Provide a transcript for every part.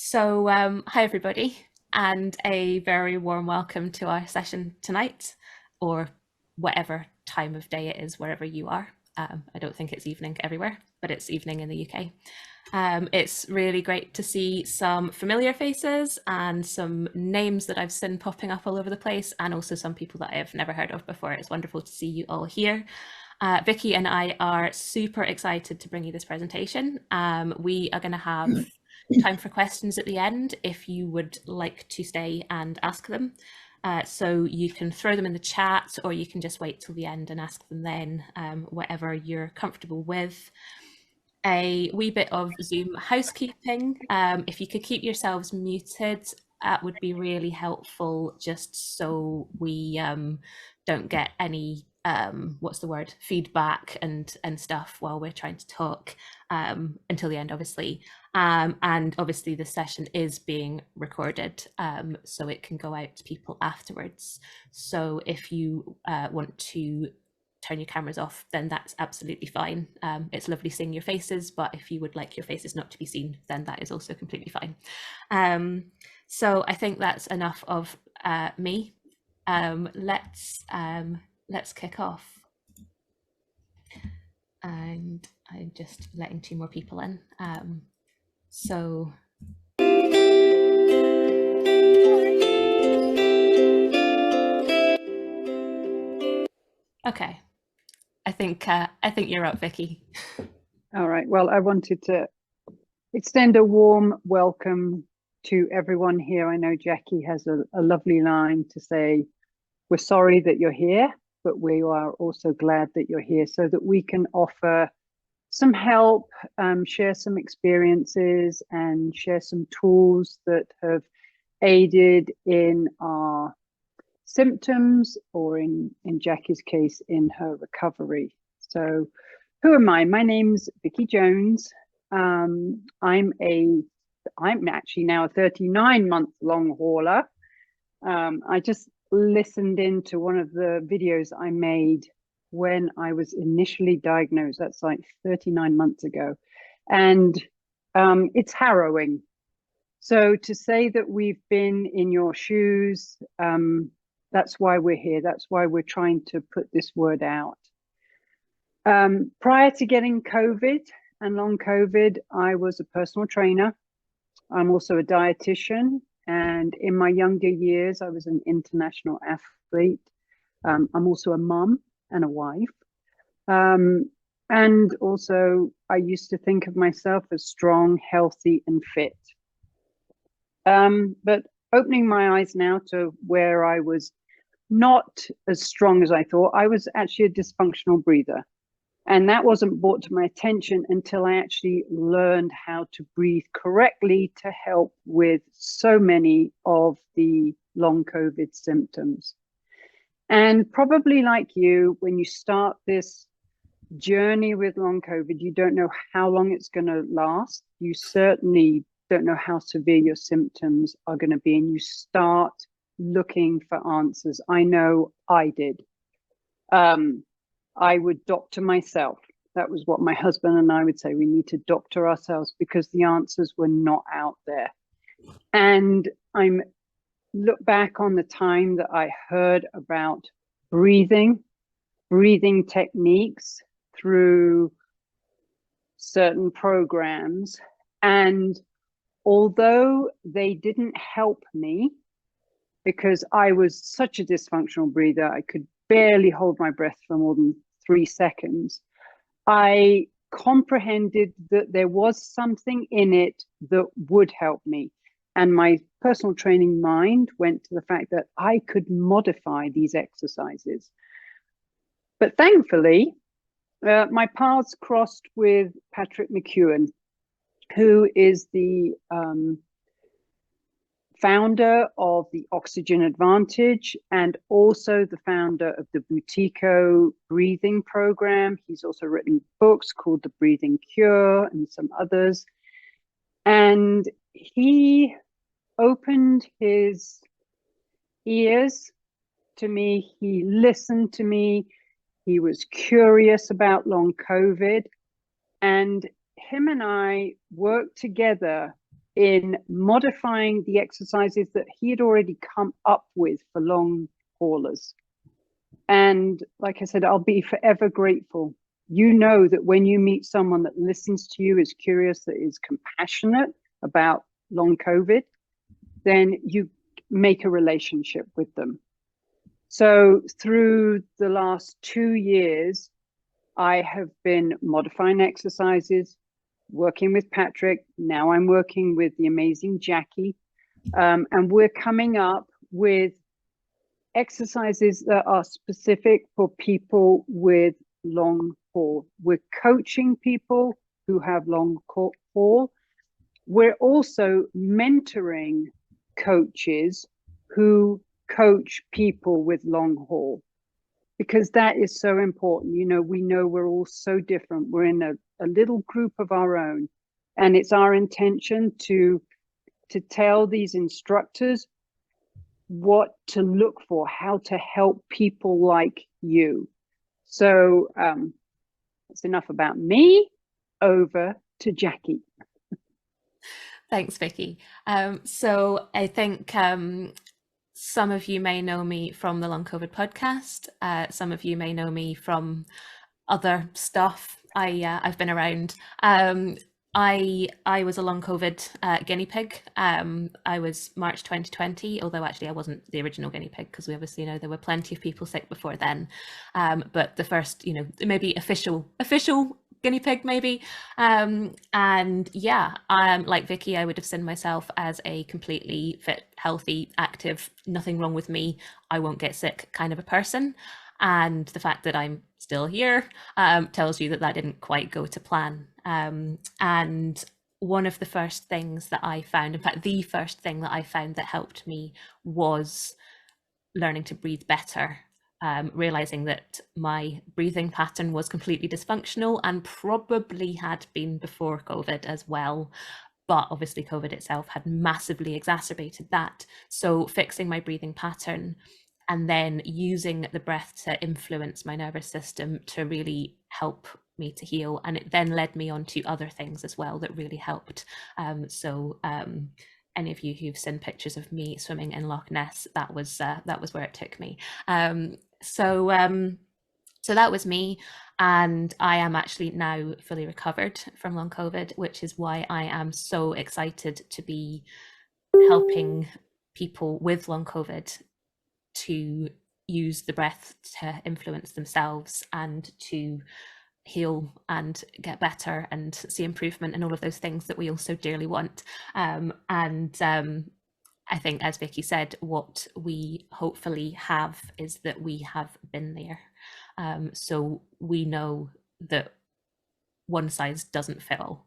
Hi everybody, and a very warm welcome to our session tonight, or whatever time of day it is wherever you are. I don't think it's evening everywhere, but it's evening in the UK. It's really great to see some familiar faces and some names that I've seen popping up all over the place, and also some people that I've never heard of before. It's wonderful to see you all here. Vikki and I are super excited to bring you this presentation. We are going to have time for questions at the end if you would like to stay and ask them. So you can throw them in the chat, or you can just wait till the end and ask them then, whatever you're comfortable with. A wee bit of Zoom housekeeping. If you could keep yourselves muted, that would be really helpful, just so we don't get any what's the word, feedback and stuff while we're trying to talk, until the end, obviously. And obviously the session is being recorded, so it can go out to people afterwards. So if you want to turn your cameras off, then that's absolutely fine. It's lovely seeing your faces, but if you would like your faces not to be seen, then that is also completely fine. So I think that's enough of me. Let's kick off. And I'm just letting two more people in. Okay, I think you're up, Vikki. All right. Well, I wanted to extend a warm welcome to everyone here. I know Jackie has a lovely line to say, we're sorry that you're here, but we are also glad that you're here so that we can offer some help, share some experiences, and share some tools that have aided in our symptoms, or in Jackie's case, in her recovery. So who am I? My name's Vikki Jones. I'm actually now a 39-month long hauler. I just listened into one of the videos I made when I was initially diagnosed. That's like 39 months ago. And it's harrowing. So to say that we've been in your shoes, that's why we're here. That's why we're trying to put this word out. Prior to getting COVID and long COVID, I was a personal trainer. I'm also a dietitian. And in my younger years, I was an international athlete. I'm also a mum and a wife. And also, I used to think of myself as strong, healthy, and fit. But opening my eyes now to where I was not as strong as I thought, I was actually a dysfunctional breather. And that wasn't brought to my attention until I actually learned how to breathe correctly to help with so many of the long COVID symptoms. And probably like you, when you start this journey with long COVID, you don't know how long it's going to last. You certainly don't know how severe your symptoms are going to be, and you start looking for answers. I know I did. I would doctor myself. That was what my husband and I would say. We need to doctor ourselves because the answers were not out there. And I'm look back on the time that I heard about breathing techniques through certain programs. And although they didn't help me, because I was such a dysfunctional breather, I could barely hold my breath for more than 3 seconds, I comprehended that there was something in it that would help me. And my personal training mind went to the fact that I could modify these exercises. But thankfully, my paths crossed with Patrick McKeown, who is the founder of the Oxygen Advantage and also the founder of the Butico breathing program. He's also written books called The Breathing Cure and some others. And he opened his ears to me. He listened to me. He was curious about long COVID. And him and I worked together in modifying the exercises that he had already come up with for long haulers. And like I said, I'll be forever grateful. You know that when you meet someone that listens to you, is curious, that is compassionate about long COVID, then you make a relationship with them. So through the last 2 years, I have been modifying exercises, working with Patrick. Now I'm working with the amazing Jackie. And we're coming up with exercises that are specific for people with long haul. We're coaching people who have long haul. We're also mentoring coaches who coach people with long haul, because that is so important. You know, we know we're all so different. We're in a little group of our own, and it's our intention to tell these instructors what to look for, how to help people like you. So that's enough about me. Over to Jackie. Thanks, Vikki. So I think some of you may know me from the Long COVID podcast. Some of you may know me from other stuff. I've been around. I was a long COVID guinea pig. I was March 2020, although actually I wasn't the original guinea pig, because we obviously know there were plenty of people sick before then. But the first, maybe official guinea pig, maybe. And yeah, like Vikki, I would have seen myself as a completely fit, healthy, active, nothing wrong with me, I won't get sick kind of a person. And the fact that I'm still here tells you that that didn't quite go to plan. And one of the first things that I found, in fact, the first thing that I found that helped me, was learning to breathe better. Realizing that my breathing pattern was completely dysfunctional, and probably had been before COVID as well. But obviously COVID itself had massively exacerbated that. So fixing my breathing pattern, and then using the breath to influence my nervous system to really help me to heal. And it then led me on to other things as well that really helped. Any of you who've seen pictures of me swimming in Loch Ness, that was where it took me. So that was me, and I am actually now fully recovered from long COVID, which is why I am so excited to be helping people with long COVID to use the breath to influence themselves and to heal and get better and see improvement and all of those things that we all so dearly want. I think, as Vikki said, what we hopefully have is that we have been there. So we know that one size doesn't fit all,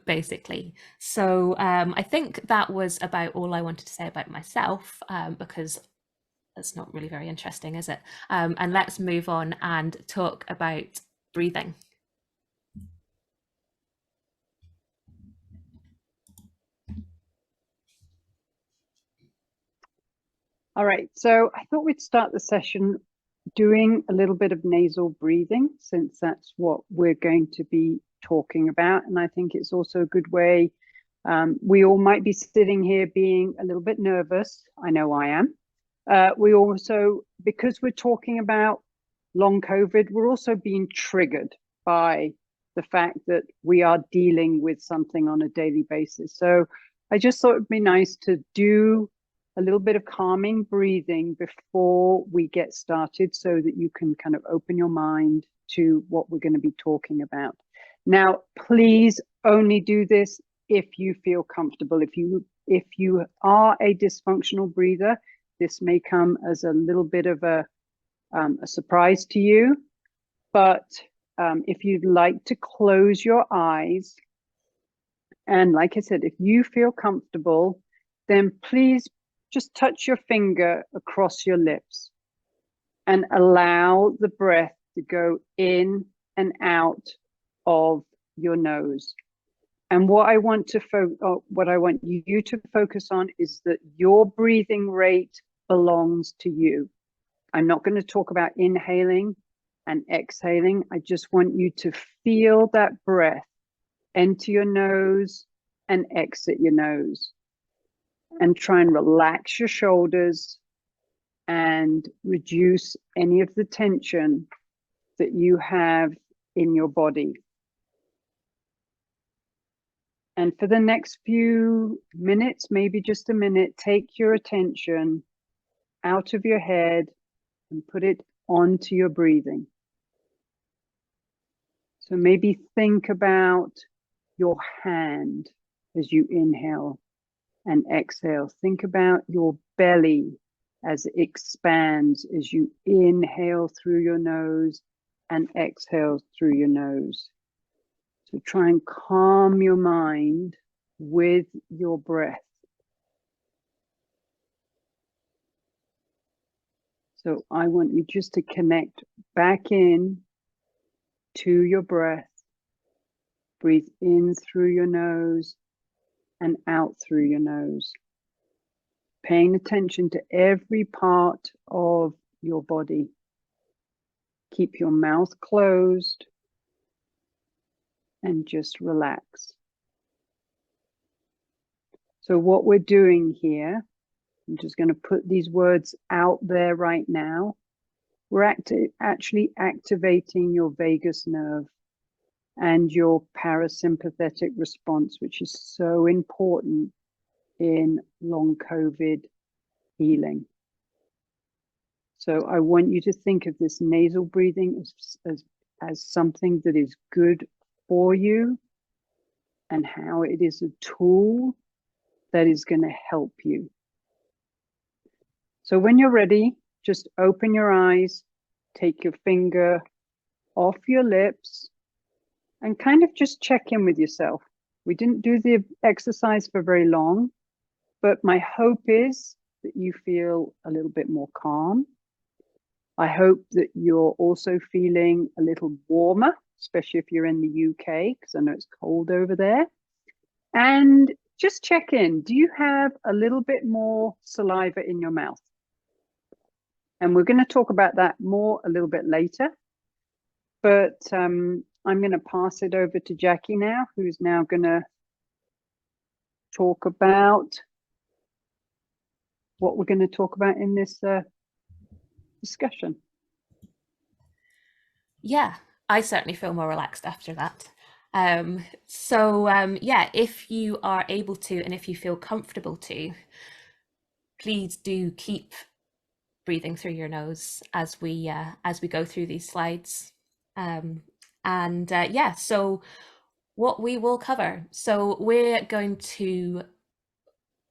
basically. So I think that was about all I wanted to say about myself, because that's not really very interesting, is it? And let's move on and talk about breathing. All right, so I thought we'd start the session doing a little bit of nasal breathing, since that's what we're going to be talking about. And I think it's also a good way. We all might be sitting here being a little bit nervous. I know I am. We also, because we're talking about long COVID, we're also being triggered by the fact that we are dealing with something on a daily basis. So I just thought it'd be nice to do a little bit of calming breathing before we get started, so that you can kind of open your mind to what we're going to be talking about. Now, please only do this if you feel comfortable. If you are a dysfunctional breather, this may come as a little bit of a surprise to you. But if you'd like to close your eyes, and like I said, if you feel comfortable, then please just touch your finger across your lips and allow the breath to go in and out of your nose. And what I want you to focus on is that your breathing rate belongs to you. I'm not going to talk about inhaling and exhaling. I just want you to feel that breath enter your nose and exit your nose. And try and relax your shoulders and reduce any of the tension that you have in your body. And for the next few minutes, maybe just a minute, take your attention out of your head and put it onto your breathing. So maybe think about your hand as you inhale and exhale. Think about your belly as it expands as you inhale through your nose and exhale through your nose. So try and calm your mind with your breath. So I want you just to connect back in to your breath. Breathe in through your nose and out through your nose. Paying attention to every part of your body. Keep your mouth closed and just relax. So what we're doing here, I'm just going to put these words out there right now. We're actually activating your vagus nerve and your parasympathetic response, which is so important in long COVID healing. So I want you to think of this nasal breathing as something that is good for you and how it is a tool that is going to help you. So when you're ready, just open your eyes, take your finger off your lips, and kind of just check in with yourself. We didn't do the exercise for very long, but my hope is that you feel a little bit more calm. I hope that you're also feeling a little warmer, especially if you're in the UK, because I know it's cold over there. And just check in. Do you have a little bit more saliva in your mouth? And we're going to talk about that more a little bit later. But I'm going to pass it over to Jackie now, who's now going to talk about what we're going to talk about in this discussion. Yeah, I certainly feel more relaxed after that. Yeah, if you are able to and if you feel comfortable to, please do keep breathing through your nose as we go through these slides. So what we will cover. So we're going to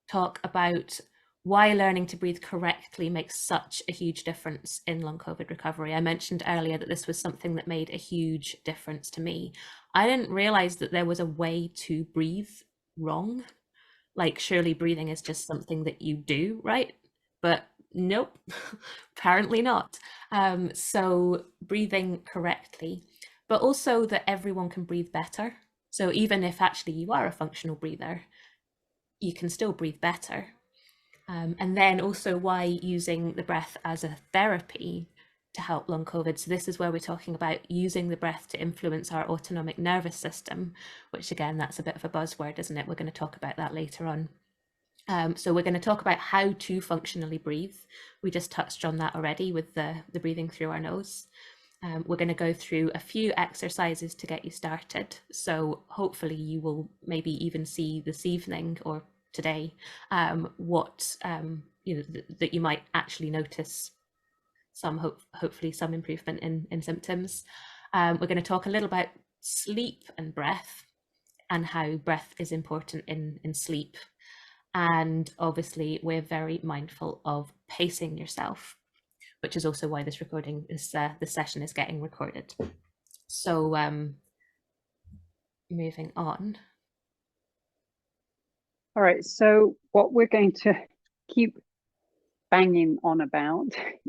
talk about why learning to breathe correctly makes such a huge difference in long COVID recovery. I mentioned earlier that this was something that made a huge difference to me. I didn't realize that there was a way to breathe wrong. Like, surely breathing is just something that you do, right? But nope, apparently not. So breathing correctly, but also that everyone can breathe better. So even if actually you are a functional breather, you can still breathe better. And then also why using the breath as a therapy to help long COVID. So this is where we're talking about using the breath to influence our autonomic nervous system, which again, that's a bit of a buzzword, isn't it? We're going to talk about that later on. So we're going to talk about how to functionally breathe. We just touched on that already with the breathing through our nose. We're going to go through a few exercises to get you started. So hopefully you will maybe even see this evening or today what that you might actually notice hopefully some improvement in symptoms. We're going to talk a little about sleep and breath and how breath is important in sleep. And obviously we're very mindful of pacing yourself, which is also why this recording is this session is getting recorded. So moving on. All right, so what we're going to keep banging on about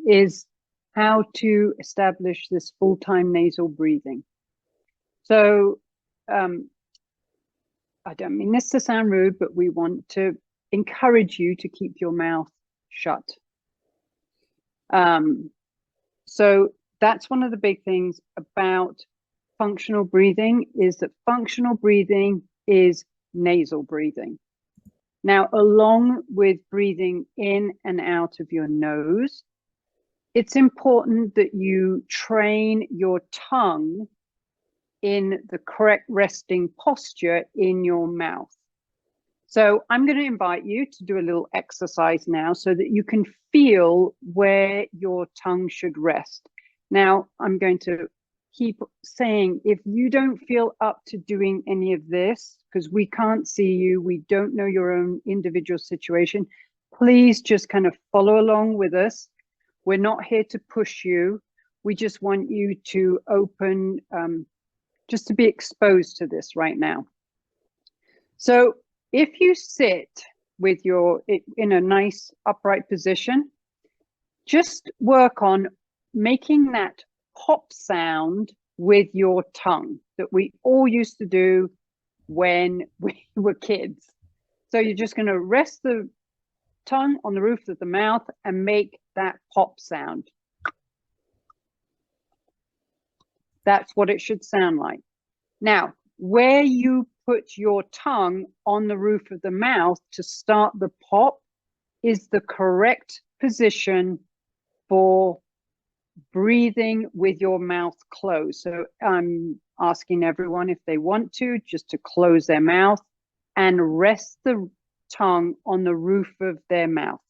is how to establish this full-time nasal breathing. So I don't mean this to sound rude, but we want to encourage you to keep your mouth shut. So that's one of the big things about functional breathing, is that functional breathing is nasal breathing. Now, along with breathing in and out of your nose, it's important that you train your tongue in the correct resting posture in your mouth. So I'm going to invite you to do a little exercise now so that you can feel where your tongue should rest. Now, I'm going to keep saying, if you don't feel up to doing any of this, because we can't see you, we don't know your own individual situation, please just kind of follow along with us. We're not here to push you. We just want you to open, just to be exposed to this right now. So if you sit with your in a nice upright position, just work on making that pop sound with your tongue that we all used to do when we were kids. So you're just going to rest the tongue on the roof of the mouth and make that pop sound. That's what it should sound like. Now, where you put your tongue on the roof of the mouth to start the pop is the correct position for breathing with your mouth closed. So I'm asking everyone, if they want to, just to close their mouth and rest the tongue on the roof of their mouth.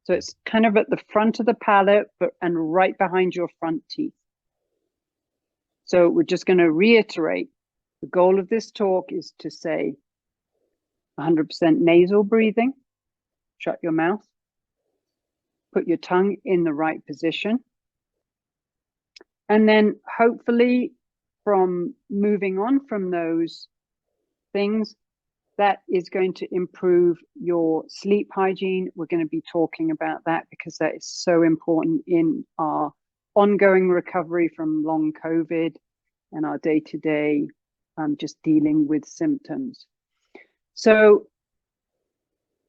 So it's kind of at the front of the palate, and right behind your front teeth. So we're just going to reiterate, the goal of this talk is to say 100% nasal breathing, shut your mouth, put your tongue in the right position. And then hopefully from moving on from those things, that is going to improve your sleep hygiene. We're going to be talking about that because that is so important in our ongoing recovery from long COVID and our day-to-day just dealing with symptoms. So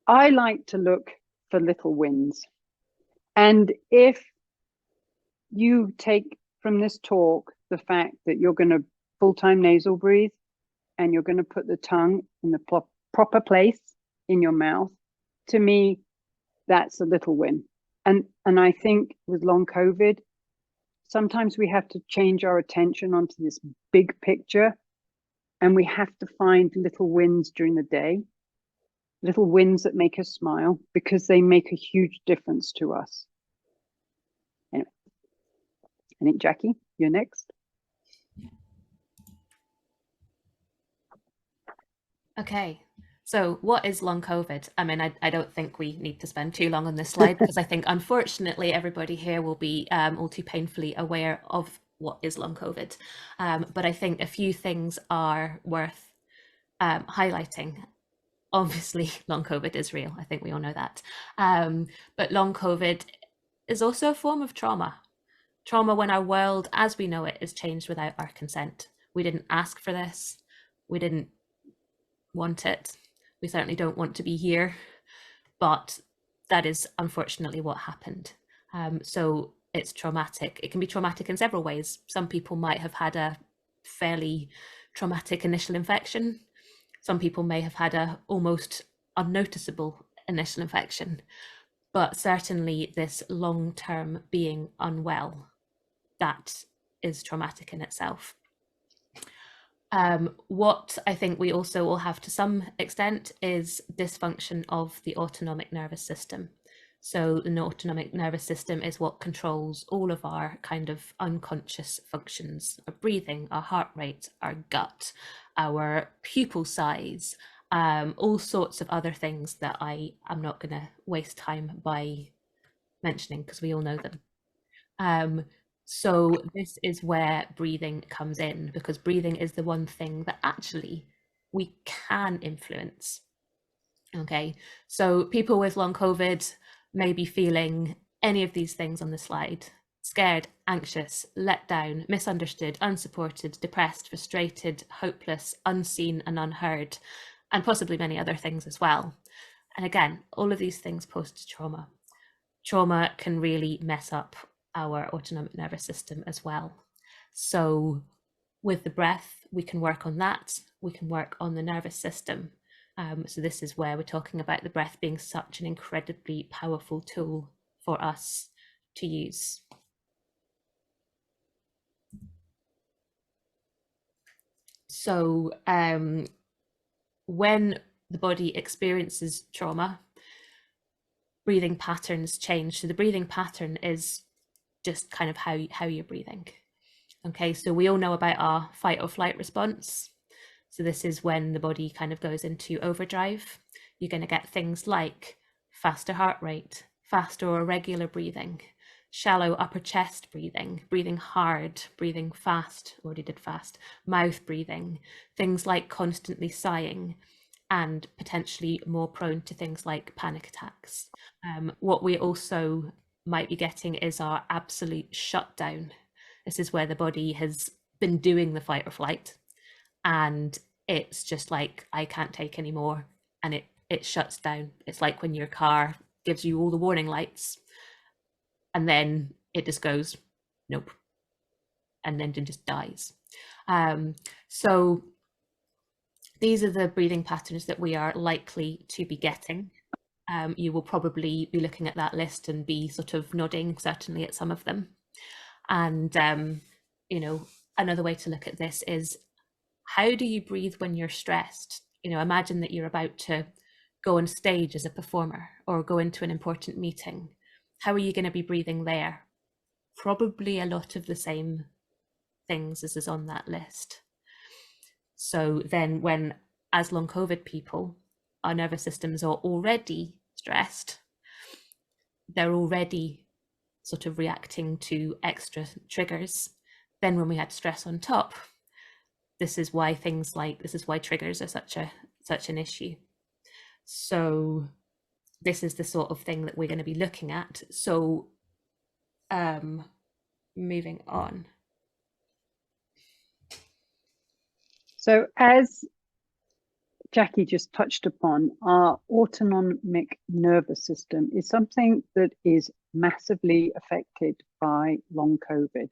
I like to look for little wins. And if you take from this talk the fact that you're going to full-time nasal breathe and you're going to put the tongue in the proper place in your mouth, to me, that's a little win. And I think with long COVID, sometimes we have to change our attention onto this big picture, and we have to find little wins during the day, little wins that make us smile, because they make a huge difference to us. Anyway, I think, Jackie, you're next. Okay, so what is long COVID? I mean, I don't think we need to spend too long on this slide because I think unfortunately everybody here will be all too painfully aware of what is long COVID. But I think a few things are worth highlighting. Obviously, long COVID is real. I think we all know that. But long COVID is also a form of trauma. Trauma when our world as we know it is changed without our consent. We didn't ask for this. We didn't want it. We certainly don't want to be here, but that is unfortunately what happened. So it's traumatic. It can be traumatic in several ways. Some people might have had a fairly traumatic initial infection. Some people may have had a almost unnoticeable initial infection, but certainly this long-term being unwell, that is traumatic in itself. What I think we also will have to some extent is dysfunction of the autonomic nervous system. So the autonomic nervous system is what controls all of our kind of unconscious functions, our breathing, our heart rate, our gut, our pupil size, all sorts of other things that I am not going to waste time by mentioning because we all know them. So this is where breathing comes in, because breathing is the one thing that actually we can influence. Okay, so people with long COVID may be feeling any of these things on the slide: scared, anxious, let down, misunderstood, unsupported, depressed, frustrated, hopeless, unseen and unheard, and possibly many other things as well. And again, all of these things post-trauma. Trauma can really mess up our autonomic nervous system as well. So with the breath, we can work on that. we can work on the nervous system. So this is where we're talking about the breath being such an incredibly powerful tool for us to use. So when the body experiences trauma, breathing patterns change. So the breathing pattern is just kind of how you're breathing. Okay, so we all know about our fight or flight response. So this is when the body kind of goes into overdrive. You're going to get things like faster heart rate, faster or irregular breathing, shallow upper chest breathing, breathing hard, breathing fast, already did fast, mouth breathing, things like constantly sighing, and potentially more prone to things like panic attacks. What we also might be getting is our absolute shutdown. This is where the body has been doing the fight or flight, and it's just like, I can't take any more, and it shuts down. It's like when your car gives you all the warning lights and then it just goes nope, and then it just dies. So these are the breathing patterns that we are likely to be getting. You will probably be looking at that list and be sort of nodding certainly at some of them. And another way to look at this is, how do you breathe when you're stressed? Imagine that you're about to go on stage as a performer or go into an important meeting. How are you going to be breathing there? Probably a lot of the same things as is on that list. So then when, as long COVID people, our nervous systems are already stressed, they're already sort of reacting to extra triggers. Then when we had stress on top, this is why triggers are such an issue. So this is the sort of thing that we're going to be looking at. So moving on. So as Jackie just touched upon, our autonomic nervous system is something that is massively affected by long COVID.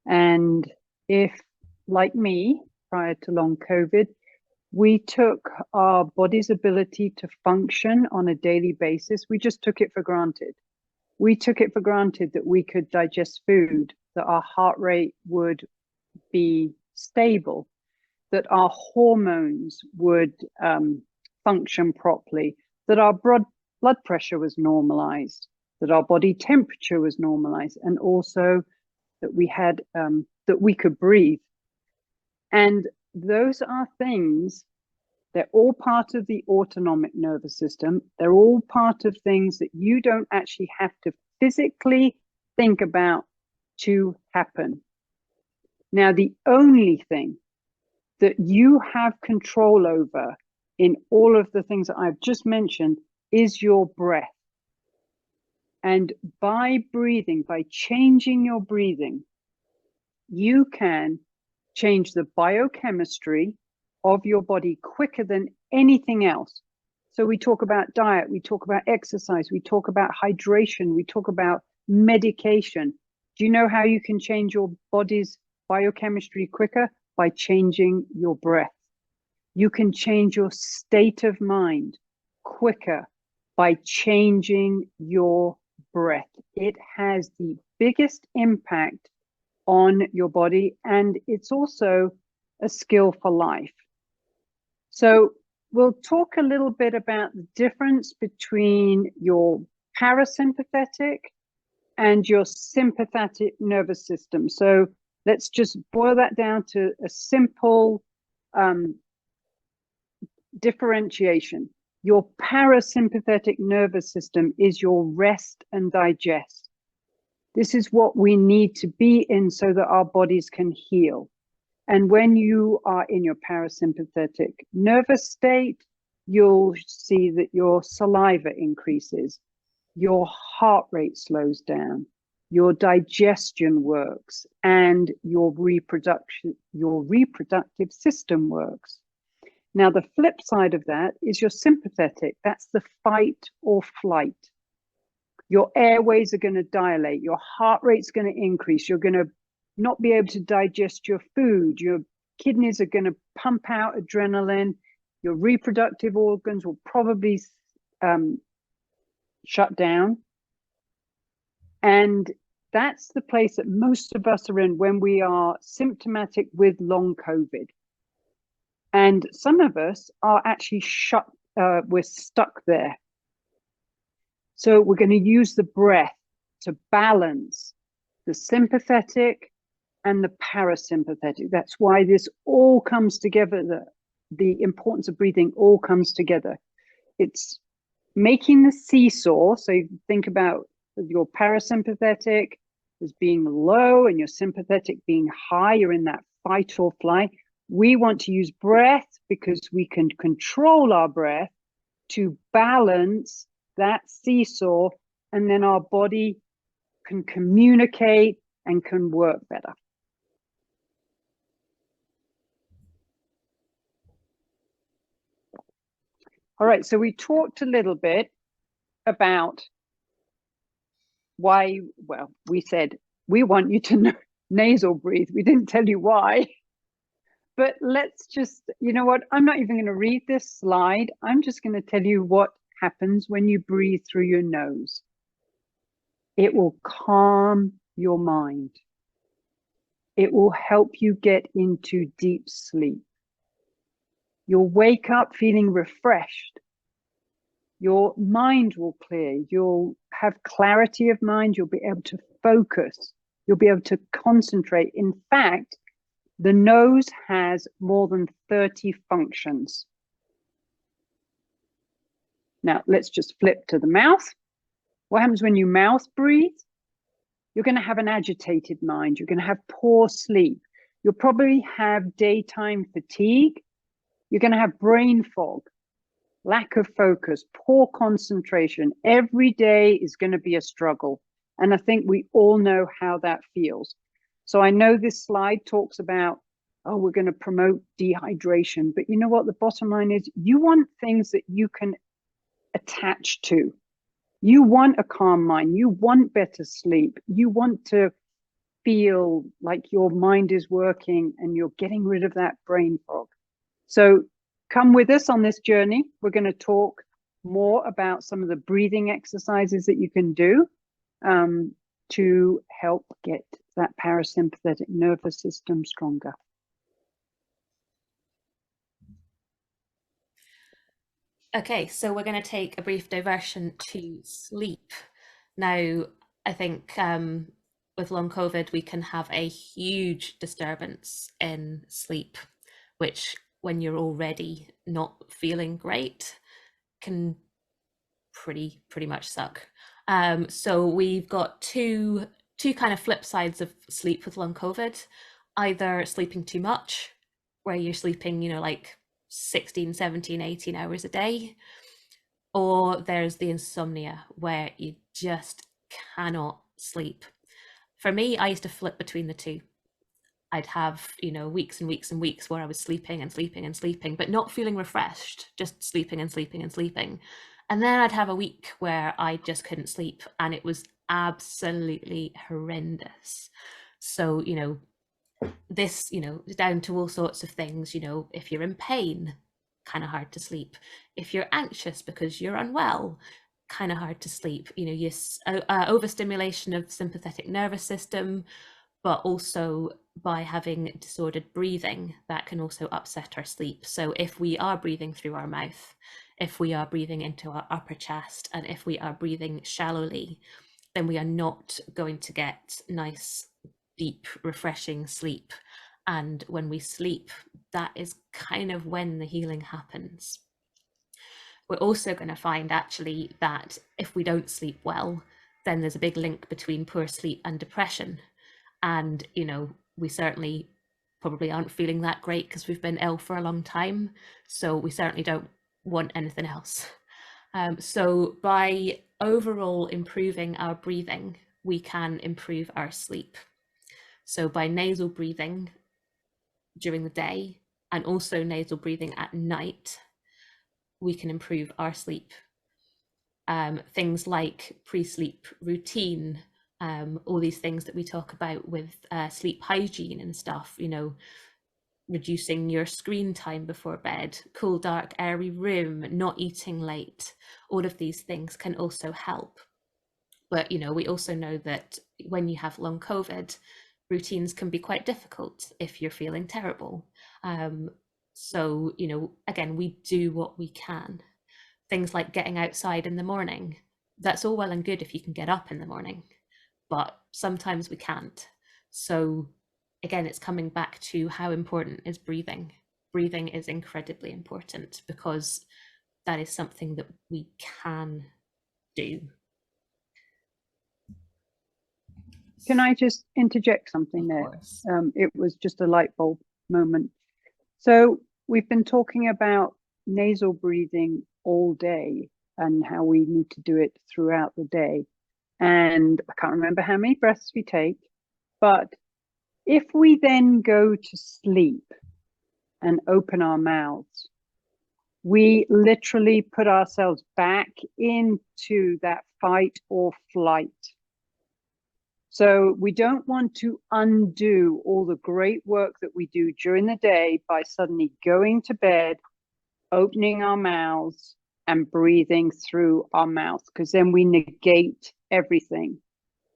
And if, like me, prior to long COVID, we took our body's ability to function on a daily basis, we just took it for granted. We took it for granted that we could digest food, that our heart rate would be stable, that our hormones would function properly, that our blood pressure was normalized, that our body temperature was normalized, and also that we had that we could breathe. And those are things, they're all part of the autonomic nervous system. They're all part of things that you don't actually have to physically think about to happen. Now, the only thing that you have control over in all of the things that I've just mentioned is your breath. And by breathing, by changing your breathing, you can change the biochemistry of your body quicker than anything else. So we talk about diet, we talk about exercise, we talk about hydration, we talk about medication. Do you know how you can change your body's biochemistry quicker? By changing your breath. You can change your state of mind quicker by changing your breath. It has the biggest impact on your body, and it's also a skill for life. So we'll talk a little bit about the difference between your parasympathetic and your sympathetic nervous system. So let's just boil that down to a simple differentiation. Your parasympathetic nervous system is your rest and digest. This is what we need to be in so that our bodies can heal. And when you are in your parasympathetic nervous state, you'll see that your saliva increases, your heart rate slows down, your digestion works, and your reproductive system works. Now, the flip side of that is your sympathetic. That's the fight or flight. Your airways are going to dilate. Your heart rate's going to increase. You're going to not be able to digest your food. Your kidneys are going to pump out adrenaline. Your reproductive organs will probably shut down. And that's the place that most of us are in when we are symptomatic with long COVID. And some of us are actually we're stuck there. So we're going to use the breath to balance the sympathetic and the parasympathetic. That's why this all comes together. The importance of breathing all comes together. It's making the seesaw. So you think about your parasympathetic as being low and your sympathetic being high. You're in that fight or flight. We want to use breath because we can control our breath to balance that seesaw, and then our body can communicate and can work better. All right, so we talked a little bit about why, well, we said we want you to nasal breathe. We didn't tell you why. But let's just, you know what? I'm not even going to read this slide. I'm just going to tell you what happens when you breathe through your nose. It will calm your mind. It will help you get into deep sleep. You'll wake up feeling refreshed. Your mind will clear. You'll have clarity of mind. You'll be able to focus. You'll be able to concentrate. In fact, the nose has more than 30 functions. Now, let's just flip to the mouth. What happens when you mouth breathe? You're going to have an agitated mind. You're going to have poor sleep. You'll probably have daytime fatigue. You're going to have brain fog, lack of focus, poor concentration. Every day is going to be a struggle. And I think we all know how that feels. So I know this slide talks about, oh, we're going to promote dehydration. But you know what? The bottom line is you want things that you can attach to. You want a calm mind. You want better sleep. You want to feel like your mind is working and you're getting rid of that brain fog. So come with us on this journey. We're going to talk more about some of the breathing exercises that you can do to help get that parasympathetic nervous system stronger. Okay, so we're going to take a brief diversion to sleep. Now, I think with long COVID, we can have a huge disturbance in sleep, which when you're already not feeling great can pretty much suck. So we've got two kind of flip sides of sleep with long COVID. Either sleeping too much, where you're sleeping, like 16, 17, 18 hours a day, or there's the insomnia where you just cannot sleep. For me, I used to flip between the two. I'd have, weeks and weeks and weeks where I was sleeping and sleeping and sleeping, but not feeling refreshed, just sleeping and sleeping and sleeping. And then I'd have a week where I just couldn't sleep and it was absolutely horrendous. So, this, down to all sorts of things, if you're in pain, kind of hard to sleep. If you're anxious because you're unwell, kind of hard to sleep. Overstimulation of sympathetic nervous system, but also by having disordered breathing, that can also upset our sleep. So if we are breathing through our mouth, if we are breathing into our upper chest, and if we are breathing shallowly, then we are not going to get nice, deep, refreshing sleep. And when we sleep, that is kind of when the healing happens. We're also going to find actually that if we don't sleep well, then there's a big link between poor sleep and depression. And, we certainly probably aren't feeling that great because we've been ill for a long time. So we certainly don't want anything else. So by overall improving our breathing, we can improve our sleep. So by nasal breathing during the day and also nasal breathing at night, we can improve our sleep. Things like pre-sleep routine, all these things that we talk about with sleep hygiene and stuff, reducing your screen time before bed, cool, dark, airy room, not eating late, all of these things can also help. But, we also know that when you have long COVID, routines can be quite difficult if you're feeling terrible. So, again, we do what we can. Things like getting outside in the morning, that's all well and good if you can get up in the morning, but sometimes we can't. So, again, it's coming back to how important is breathing. Breathing is incredibly important because that is something that we can do. Can I just interject something Of there? course. It was just a light bulb moment. So we've been talking about nasal breathing all day and how we need to do it throughout the day. And I can't remember how many breaths we take, but if we then go to sleep and open our mouths, we literally put ourselves back into that fight or flight. So we don't want to undo all the great work that we do during the day by suddenly going to bed, opening our mouths and breathing through our mouth, because then we negate everything.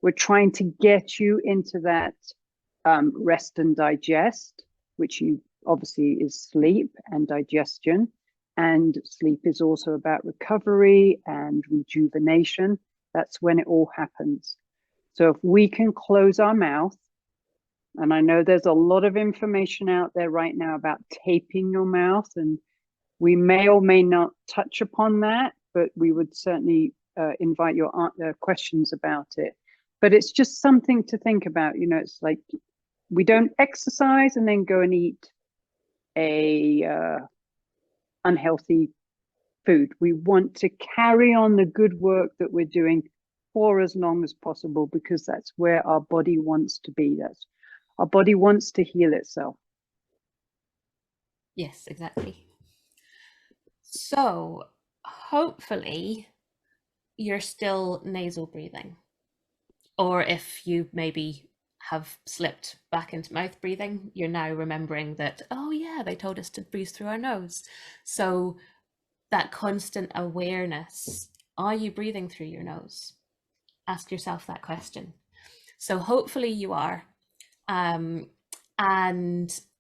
We're trying to get you into that rest and digest, which you obviously is sleep and digestion. And sleep is also about recovery and rejuvenation. That's when it all happens. So if we can close our mouth, and I know there's a lot of information out there right now about taping your mouth, and we may or may not touch upon that, but we would certainly invite your questions about it. But it's just something to think about. It's like we don't exercise and then go and eat a unhealthy food. We want to carry on the good work that we're doing for as long as possible, because that's where our body wants to be. That's our body wants to heal itself. Yes, exactly. So hopefully you're still nasal breathing. Or if you maybe have slipped back into mouth breathing, you're now remembering that, oh yeah, they told us to breathe through our nose. So that constant awareness, are you breathing through your nose? Ask yourself that question. So hopefully you are. And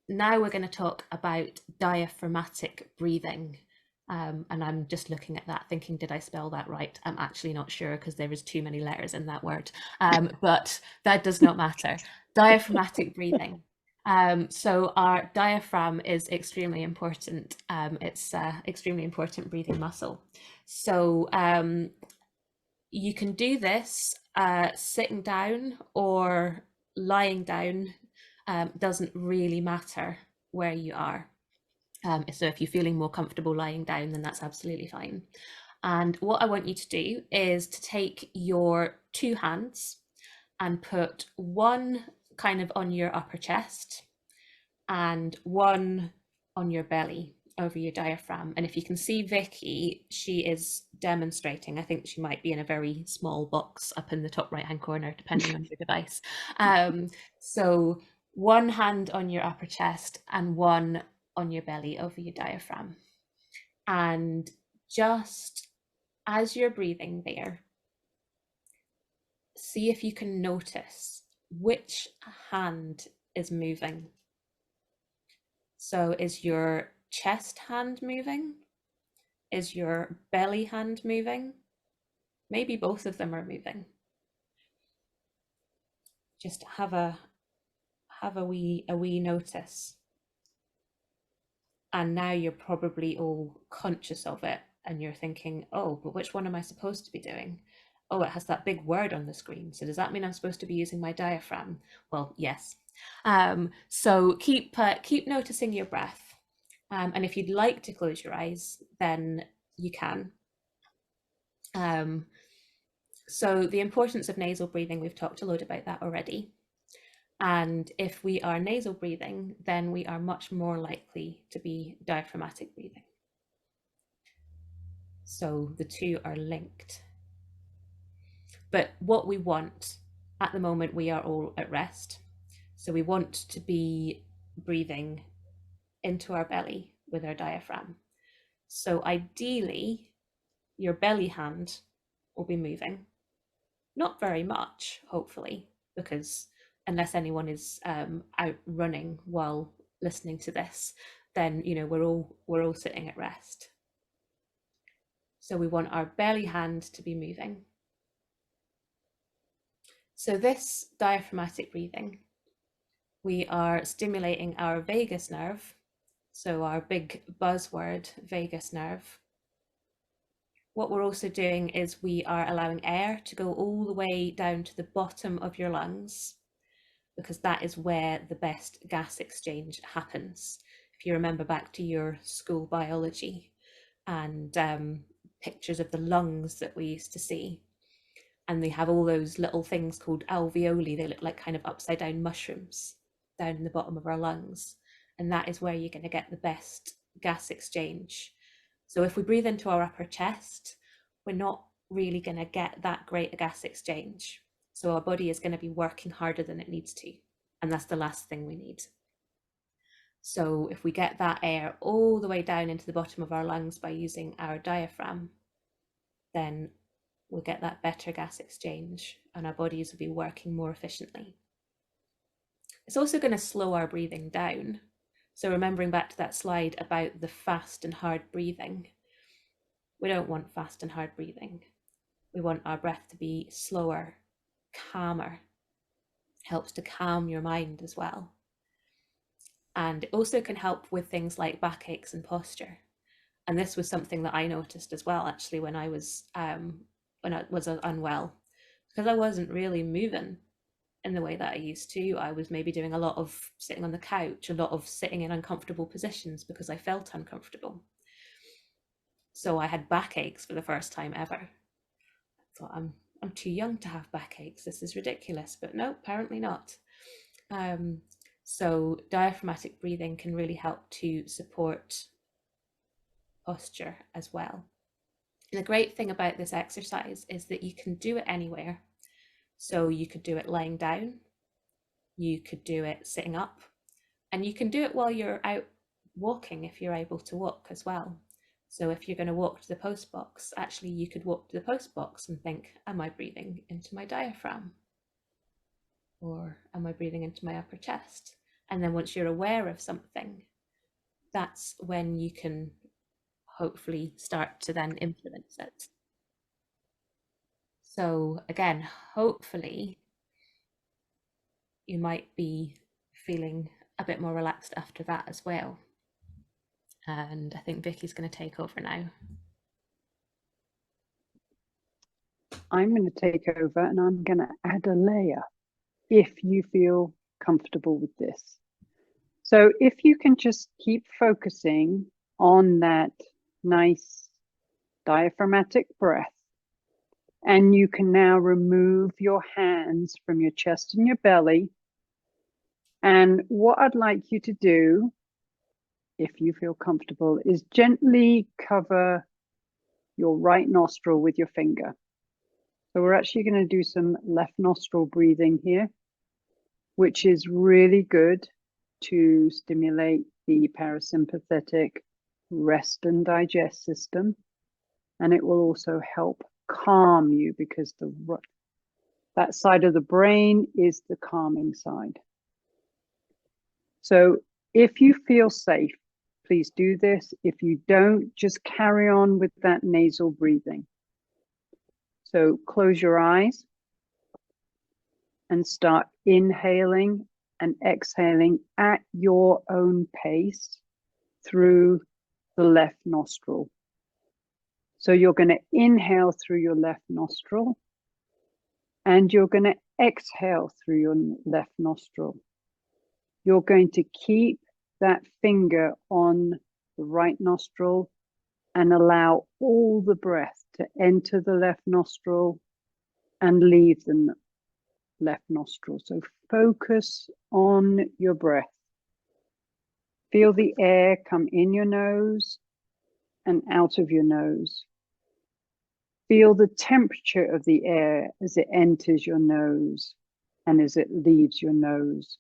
now we're going to talk about diaphragmatic breathing. And I'm just looking at that thinking, did I spell that right? I'm actually not sure because there is too many letters in that word, but that does not matter. Diaphragmatic breathing. So our diaphragm is extremely important. It's extremely important breathing muscle. So you can do this sitting down or lying down. Doesn't really matter where you are. So if you're feeling more comfortable lying down, then that's absolutely fine. And what I want you to do is to take your two hands and put one kind of on your upper chest and one on your belly over your diaphragm. And if you can see Vikki, she is demonstrating. I think she might be in a very small box up in the top right hand corner, depending on your device. So one hand on your upper chest and one on your belly over your diaphragm. And just as you're breathing there, see if you can notice which hand is moving. So is your chest hand moving? Is your belly hand moving? Maybe both of them are moving. Just have a wee notice. And now you're probably all conscious of it and you're thinking, oh, but which one am I supposed to be doing? Oh, it has that big word on the screen. So does that mean I'm supposed to be using my diaphragm? Well, yes. So keep noticing your breath. And if you'd like to close your eyes, then you can. So the importance of nasal breathing, we've talked a lot about that already. And if we are nasal breathing, then we are much more likely to be diaphragmatic breathing. So the two are linked. But what we want at the moment, we are all at rest. So we want to be breathing into our belly with our diaphragm. So ideally, your belly hand will be moving. Not very much, hopefully, because unless anyone is out running while listening to this, then we're all sitting at rest. So we want our belly hand to be moving. So this diaphragmatic breathing, we are stimulating our vagus nerve, so our big buzzword vagus nerve. What we're also doing is we are allowing air to go all the way down to the bottom of your lungs, because that is where the best gas exchange happens. If you remember back to your school biology and pictures of the lungs that we used to see, and they have all those little things called alveoli. They look like kind of upside down mushrooms down in the bottom of our lungs. And that is where you're going to get the best gas exchange. So if we breathe into our upper chest, we're not really going to get that great a gas exchange. So our body is going to be working harder than it needs to. And that's the last thing we need. So if we get that air all the way down into the bottom of our lungs by using our diaphragm, then we'll get that better gas exchange and our bodies will be working more efficiently. It's also going to slow our breathing down. So remembering back to that slide about the fast and hard breathing, we don't want fast and hard breathing. We want our breath to be slower, calmer. It helps to calm your mind as well. And it also can help with things like backaches and posture. And this was something that I noticed as well, actually, when I was unwell, because I wasn't really moving in the way that I used to. I was maybe doing a lot of sitting on the couch, a lot of sitting in uncomfortable positions because I felt uncomfortable. So I had backaches for the first time ever. I thought, I'm too young to have backaches. This is ridiculous. But no, apparently not. So diaphragmatic breathing can really help to support posture as well. And the great thing about this exercise is that you can do it anywhere. So you could do it lying down, you could do it sitting up, and you can do it while you're out walking if you're able to walk as well. So if you're going to walk to the post box, actually you could walk to the post box and think, am I breathing into my diaphragm? Or am I breathing into my upper chest? And then once you're aware of something, that's when you can hopefully start to then influence it. So again, hopefully you might be feeling a bit more relaxed after that as well. And I think Vicky's going to take over now. I'm going to take over and I'm going to add a layer if you feel comfortable with this. So if you can just keep focusing on that nice diaphragmatic breath, and you can now remove your hands from your chest and your belly. And what I'd like you to do, if you feel comfortable, is gently cover your right nostril with your finger. So we're actually going to do some left nostril breathing here, which is really good to stimulate the parasympathetic rest and digest system. And it will also help calm you because that side of the brain is the calming side. So if you feel safe, please do this. If you don't, just carry on with that nasal breathing. So close your eyes and start inhaling and exhaling at your own pace through the left nostril. So you're going to inhale through your left nostril and you're going to exhale through your left nostril. You're going to keep that finger on the right nostril and allow all the breath to enter the left nostril and leave the left nostril. So focus on your breath. Feel the air come in your nose and out of your nose. Feel the temperature of the air as it enters your nose and as it leaves your nose.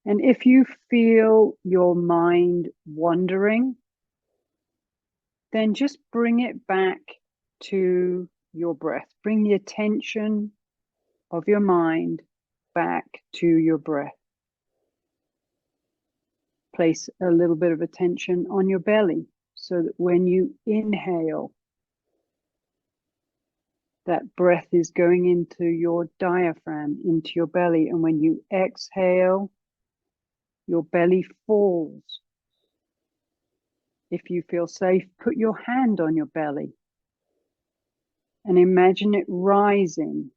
And if you feel your mind wandering, then just bring it back to your breath. Bring the attention of your mind back to your breath. Place a little bit of attention on your belly so that when you inhale, that breath is going into your diaphragm, into your belly. And when you exhale, your belly falls. If you feel safe, put your hand on your belly and imagine it rising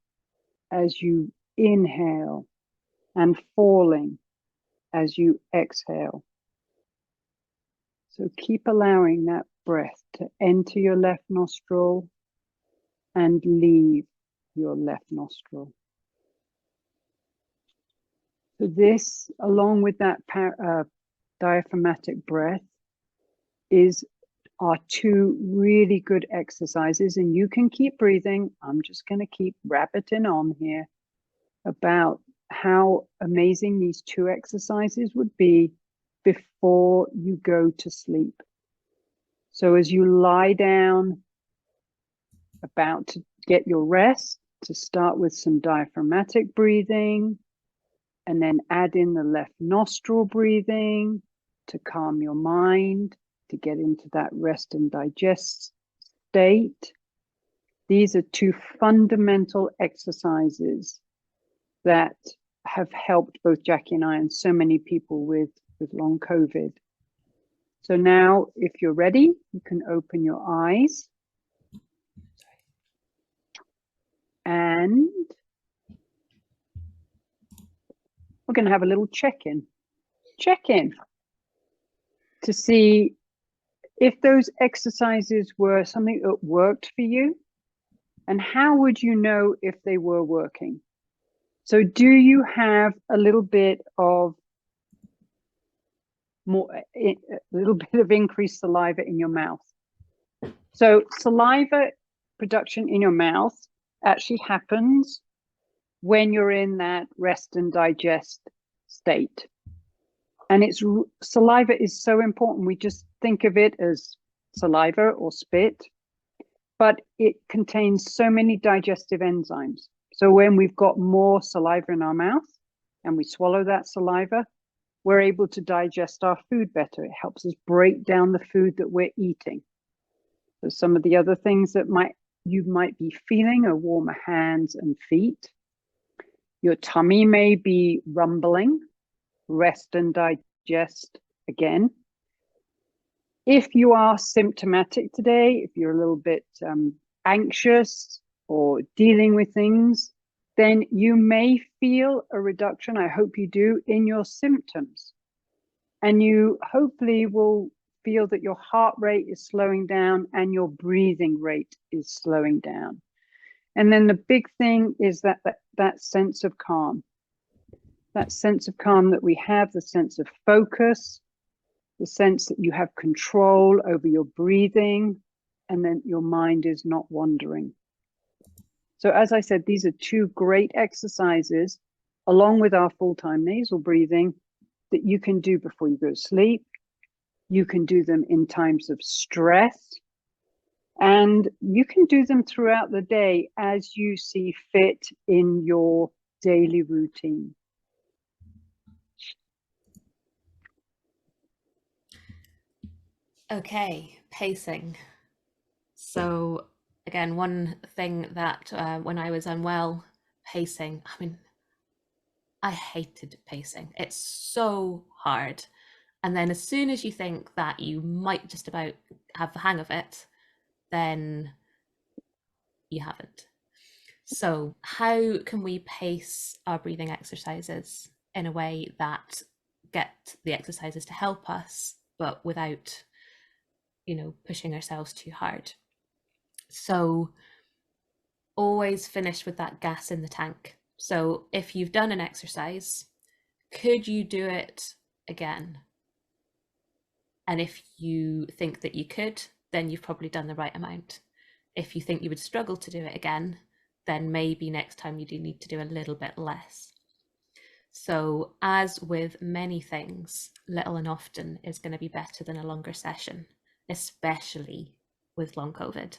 as you inhale and falling as you exhale. So keep allowing that breath to enter your left nostril and leave your left nostril. So this, along with that diaphragmatic breath, are two really good exercises, and you can keep breathing. I'm just going to keep rabbiting on here about how amazing these two exercises would be before you go to sleep. So as you lie down, about to get your rest, to start with some diaphragmatic breathing, and then add in the left nostril breathing to calm your mind, to get into that rest and digest state. These are two fundamental exercises that have helped both Jackie and I and so many people with long COVID. So now, if you're ready, you can open your eyes. And we're going to have a little check-in to see if those exercises were something that worked for you, and how would you know if they were working? So do you have a little bit of increased saliva in your mouth? So saliva production in your mouth actually happens when you're in that rest and digest state. And saliva is so important. We just think of it as saliva or spit, but it contains so many digestive enzymes. So when we've got more saliva in our mouth and we swallow that saliva, we're able to digest our food better. It helps us break down the food that we're eating. So some of the other things that you might be feeling are warmer hands and feet. Your tummy may be rumbling. Rest and digest again. If you are symptomatic today, if you're a little bit anxious or dealing with things, then you may feel a reduction, I hope you do, in your symptoms. And you hopefully will feel that your heart rate is slowing down and your breathing rate is slowing down. And then the big thing is that sense of calm. That sense of calm that we have, the sense of focus, the sense that you have control over your breathing, and then your mind is not wandering. So as I said, these are two great exercises, along with our full-time nasal breathing, that you can do before you go to sleep. You can do them in times of stress, and you can do them throughout the day as you see fit in your daily routine. Okay, pacing. So again, one thing that when I was unwell, pacing, I mean, I hated pacing. It's so hard. And then as soon as you think that you might just about have the hang of it, then you haven't. So how can we pace our breathing exercises in a way that get the exercises to help us, but without, pushing ourselves too hard? So always finish with that gas in the tank. So if you've done an exercise, could you do it again? And if you think that you could, then you've probably done the right amount. If you think you would struggle to do it again, then maybe next time you do need to do a little bit less. So, as with many things, little and often is going to be better than a longer session, especially with long COVID.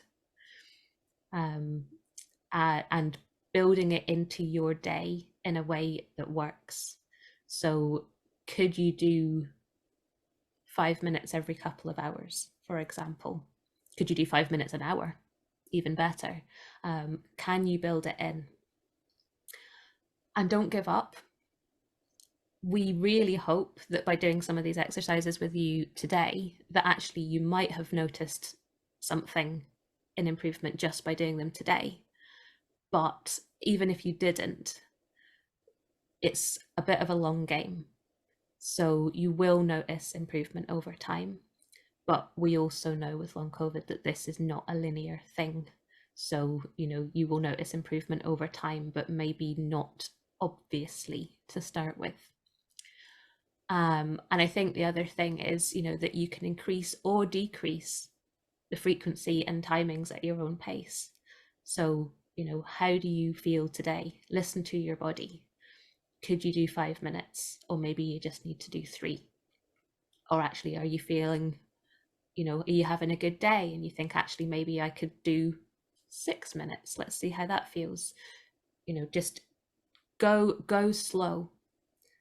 Um, and building it into your day in a way that works. So, could you do 5 minutes every couple of hours, for example? Could you do 5 minutes an hour? Even better. Can you build it in? And don't give up. We really hope that by doing some of these exercises with you today, that actually you might have noticed something in improvement just by doing them today. But even if you didn't, it's a bit of a long game. So you will notice improvement over time. But we also know with long COVID that this is not a linear thing. So, you will notice improvement over time, but maybe not obviously to start with. And I think the other thing is, that you can increase or decrease the frequency and timings at your own pace. So, how do you feel today? Listen to your body. Could you do 5 minutes? Or maybe you just need to do 3. Or actually, are you feeling, are you having a good day and you think, actually, maybe I could do 6 minutes? Let's see how that feels. Just go slow.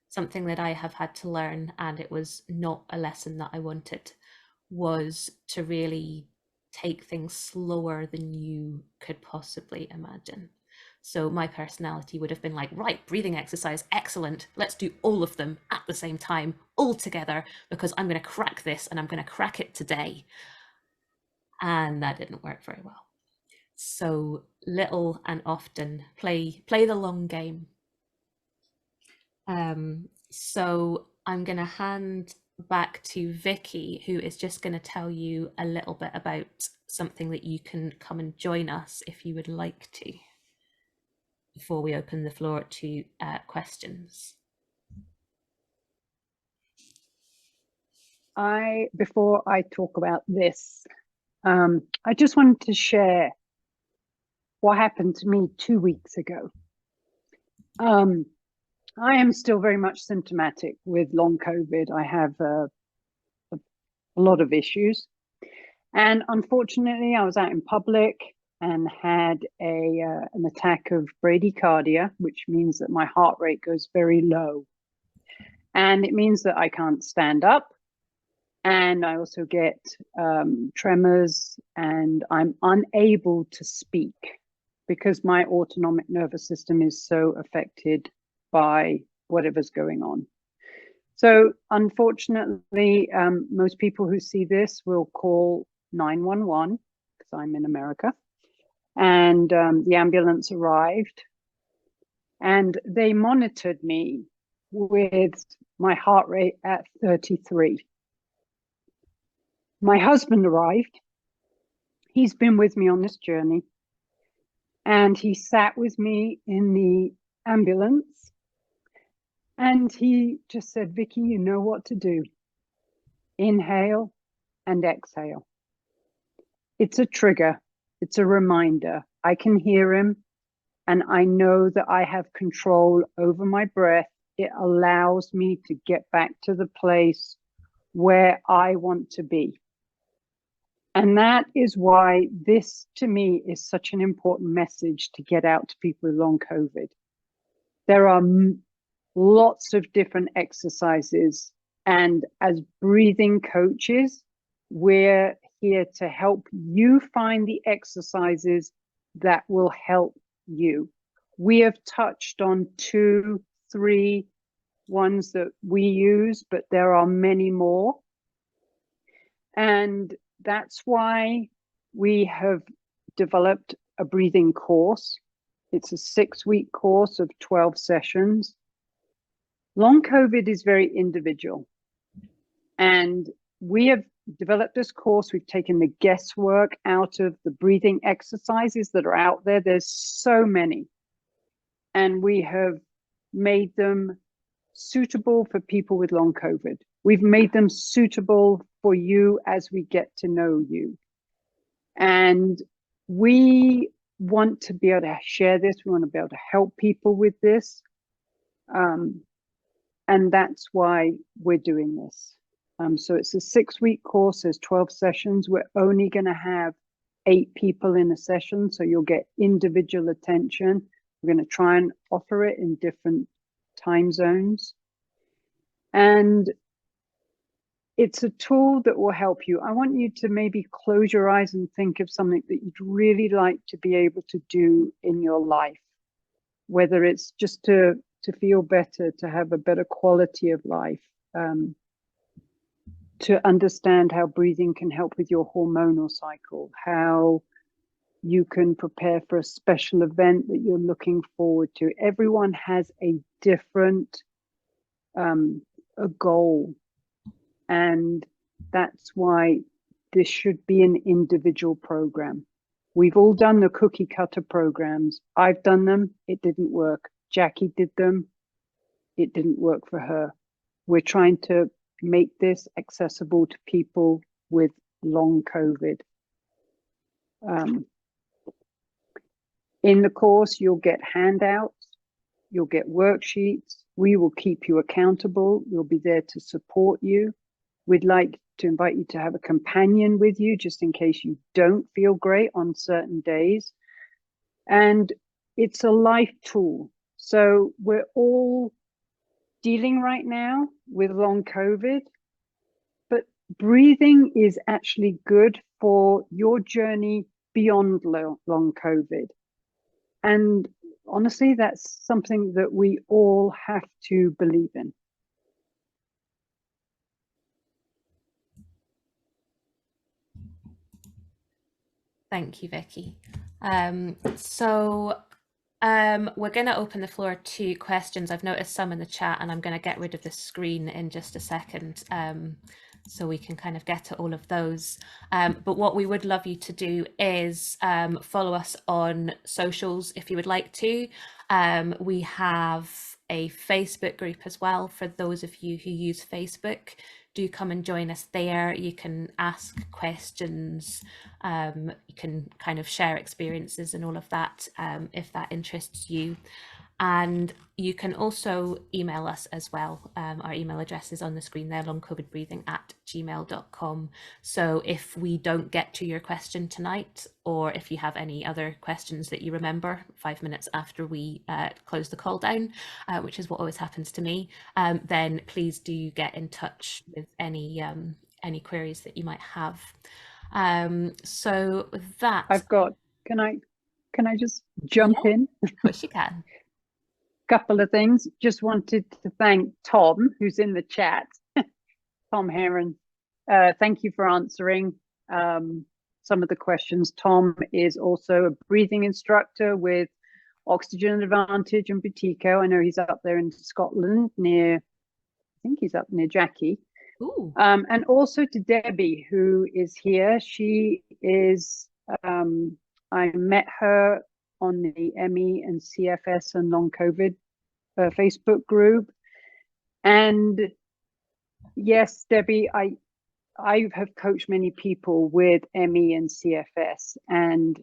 Something that I have had to learn, and it was not a lesson that I wanted, was to really take things slower than you could possibly imagine. So my personality would have been like, right, breathing exercise, excellent. Let's do all of them at the same time, all together, because I'm going to crack this and I'm going to crack it today. And that didn't work very well. So little and often, play the long game. So I'm going to hand back to Vikki, who is just going to tell you a little bit about something that you can come and join us if you would like to, before we open the floor to questions. Before I talk about this, I just wanted to share what happened to me 2 weeks ago. I am still very much symptomatic with long COVID. I have a lot of issues. And unfortunately, I was out in public and had an attack of bradycardia, which means that my heart rate goes very low. And it means that I can't stand up. And I also get tremors, and I'm unable to speak because my autonomic nervous system is so affected by whatever's going on. So unfortunately, most people who see this will call 911 because I'm in America. And the ambulance arrived and they monitored me with my heart rate at 33. My husband arrived. He's been with me on this journey. And he sat with me in the ambulance. And he just said, Vikki, you know what to do. Inhale and exhale. It's a trigger. It's a reminder. I can hear him. And I know that I have control over my breath. It allows me to get back to the place where I want to be. And that is why this, to me, is such an important message to get out to people with long COVID. There are lots of different exercises. And as breathing coaches, we're here to help you find the exercises that will help you. We have touched on 2, 3 ones that we use, but there are many more. And that's why we have developed a breathing course. It's a 6-week course of 12 sessions. Long COVID is very individual. And we have developed this course. We've taken the guesswork out of the breathing exercises that are out there. There's so many. And we have made them suitable for people with long COVID. We've made them suitable for you as we get to know you. And we want to be able to share this. We want to be able to help people with this. And that's why we're doing this. So it's a 6-week course. There's 12 sessions. We're only going to have 8 people in a session, so you'll get individual attention. We're going to try and offer it in different time zones. And it's a tool that will help you. I want you to maybe close your eyes and think of something that you'd really like to be able to do in your life, whether it's just to feel better, to have a better quality of life, to understand how breathing can help with your hormonal cycle, how you can prepare for a special event that you're looking forward to. Everyone has a different a goal, and that's why this should be an individual program. We've all done the cookie cutter programs. I've done them. It didn't work. Jackie did them. It didn't work for her. We're trying to make this accessible to people with long COVID. In the course, you'll get handouts, you'll get worksheets. We will keep you accountable. We'll be there to support you. We'd like to invite you to have a companion with you just in case you don't feel great on certain days. And it's a life tool. So we're all dealing right now with long COVID, but breathing is actually good for your journey beyond long COVID. And honestly, that's something that we all have to believe in. Thank you, Vikki. We're going to open the floor to questions. I've noticed some in the chat, and I'm going to get rid of the screen in just a second, so we can kind of get to all of those. But what we would love you to do is follow us on socials if you would like to. We have a Facebook group as well for those of you who use Facebook. Do come and join us there. You can ask questions, you can kind of share experiences and all of that, if that interests you. And you can also email us as well. Our email address is on the screen there, longcovidbreathing@gmail.com. So if we don't get to your question tonight, or if you have any other questions that you remember 5 minutes after we close the call down, which is what always happens to me, then please do get in touch with any queries that you might have. So with that, Can I just jump in? Of course you can. Couple of things. Just wanted to thank Tom, who's in the chat. Tom Heron. Thank you for answering some of the questions. Tom is also a breathing instructor with Oxygen Advantage and Butico. I know he's up there in Scotland I think he's up near Jackie. Ooh. And also to Debbie, who is here. She is, I met her on the ME and CFS and long COVID Facebook group. And yes, Debbie, I have coached many people with ME and CFS, and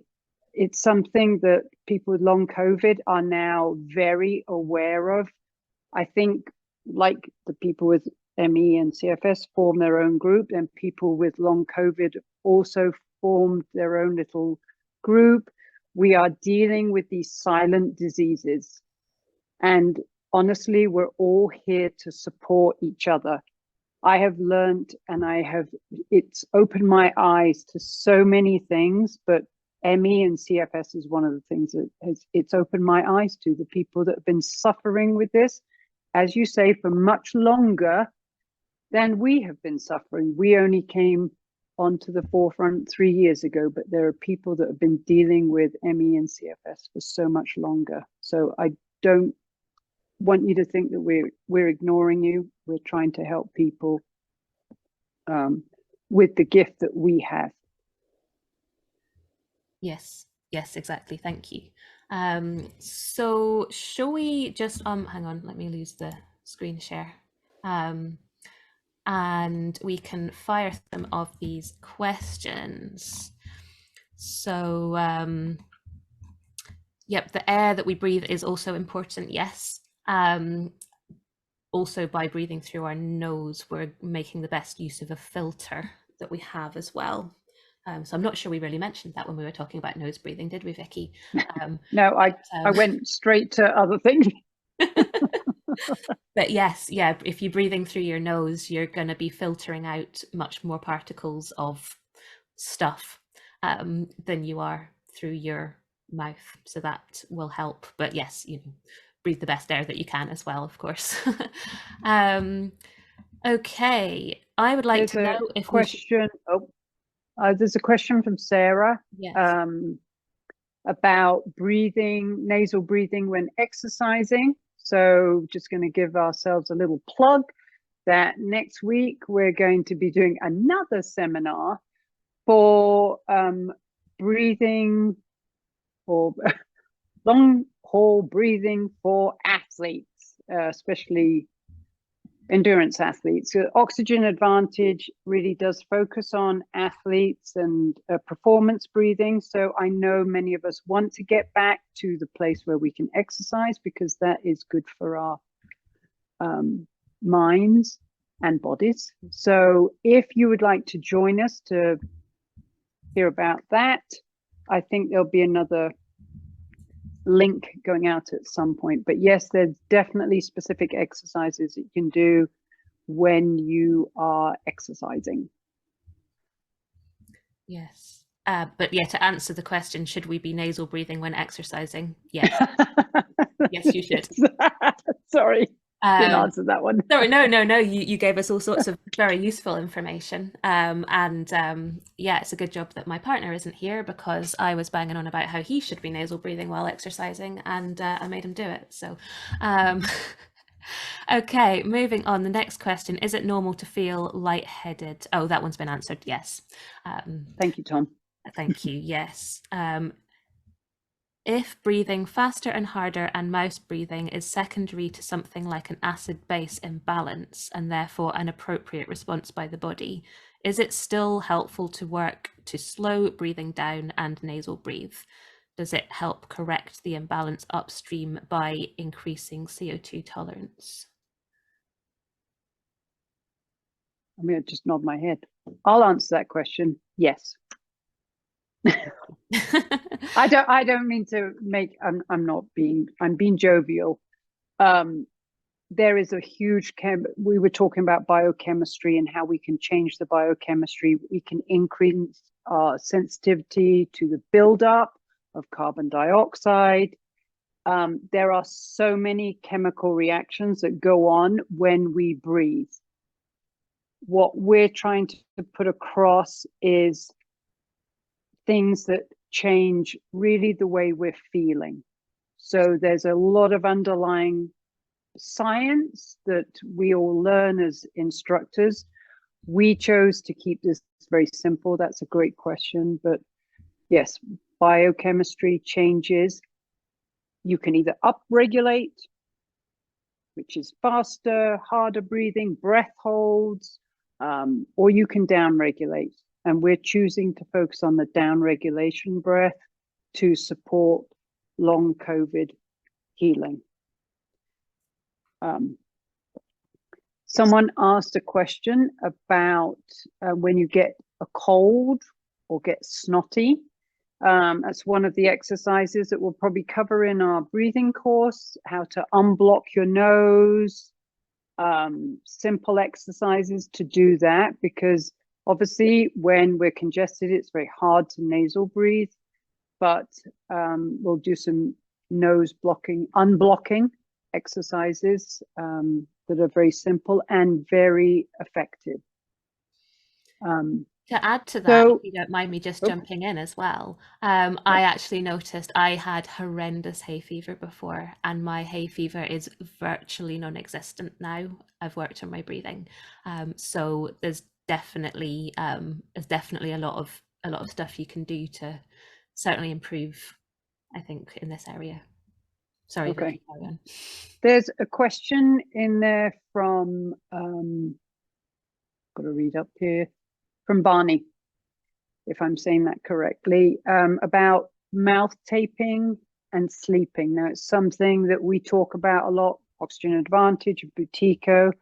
it's something that people with long COVID are now very aware of. I think like the people with ME and CFS form their own group, and people with long COVID also formed their own little group. We are dealing with these silent diseases. And honestly, we're all here to support each other. I have learned, and it's opened my eyes to so many things, but ME and CFS is one of the things that it's opened my eyes to, the people that have been suffering with this, as you say, for much longer than we have been suffering. We only came onto the forefront 3 years ago, but there are people that have been dealing with ME and CFS for so much longer. So I don't want you to think that we're ignoring you. We're trying to help people with the gift that we have. Yes, exactly. Thank you. So shall we just hang on, let me lose the screen share. And we can fire some of these questions. So yep, the air that we breathe is also important, yes. also by breathing through our nose, we're making the best use of a filter that we have as well. So I'm not sure we really mentioned that when we were talking about nose breathing, did we, Vikki? No, I went straight to other things. But yes, yeah, if you're breathing through your nose, you're going to be filtering out much more particles of stuff than you are through your mouth. So that will help. But yes, breathe the best air that you can as well, of course. Okay, I would like There's to know a if we should. question. There's a question from Sarah. Yes. About breathing, nasal breathing when exercising. So just going to give ourselves a little plug that next week we're going to be doing another seminar for breathing or long haul breathing for athletes, especially endurance athletes. Oxygen Advantage really does focus on athletes and performance breathing. So I know many of us want to get back to the place where we can exercise because that is good for our minds and bodies. So if you would like to join us to hear about that, I think there'll be another link going out at some point. But yes, there's definitely specific exercises that you can do when you are exercising. Yes. But yeah, to answer the question, should we be nasal breathing when exercising? Yes. Yes, you should. Sorry, didn't answer that one. Sorry, no. You gave us all sorts of very useful information. Yeah, it's a good job that my partner isn't here because I was banging on about how he should be nasal breathing while exercising, and I made him do it. So, okay, moving on. The next question: is it normal to feel lightheaded? Oh, that one's been answered. Yes. Thank you, Tom. Thank you. Yes. If breathing faster and harder and mouth breathing is secondary to something like an acid-base imbalance and therefore an appropriate response by the body, is it still helpful to work to slow breathing down and nasal breathe? Does it help correct the imbalance upstream by increasing CO2 tolerance? I'm going to just nod my head. I'll answer that question. Yes. I don't mean to make, I'm being jovial. There is a huge we were talking about biochemistry and how we can change the biochemistry. We can increase our sensitivity to the buildup of carbon dioxide. There are so many chemical reactions that go on when we breathe. What we're trying to put across is things that change really the way we're feeling. So there's a lot of underlying science that we all learn as instructors. We chose to keep this very simple. That's a great question. But yes, biochemistry changes. You can either upregulate, which is faster, harder breathing, breath holds, or you can downregulate. And we're choosing to focus on the downregulation breath to support long COVID healing. Someone asked a question about when you get a cold or get snotty. That's one of the exercises that we'll probably cover in our breathing course, how to unblock your nose, simple exercises to do that, because obviously when we're congested, it's very hard to nasal breathe, but we'll do some nose blocking, unblocking exercises that are very simple and very effective. To add to that, if you don't mind me just jumping in as well, I actually noticed I had horrendous hay fever before, and my hay fever is virtually non-existent now. I've worked on my breathing, so there's definitely a lot of stuff you can do to certainly improve, I think, in this area. Sorry, okay. Vikki, carry on. There's a question in there from got to read up here, from Barney, if I'm saying that correctly, about mouth taping and sleeping. Now, it's something that we talk about a lot Oxygen Advantage, Butico,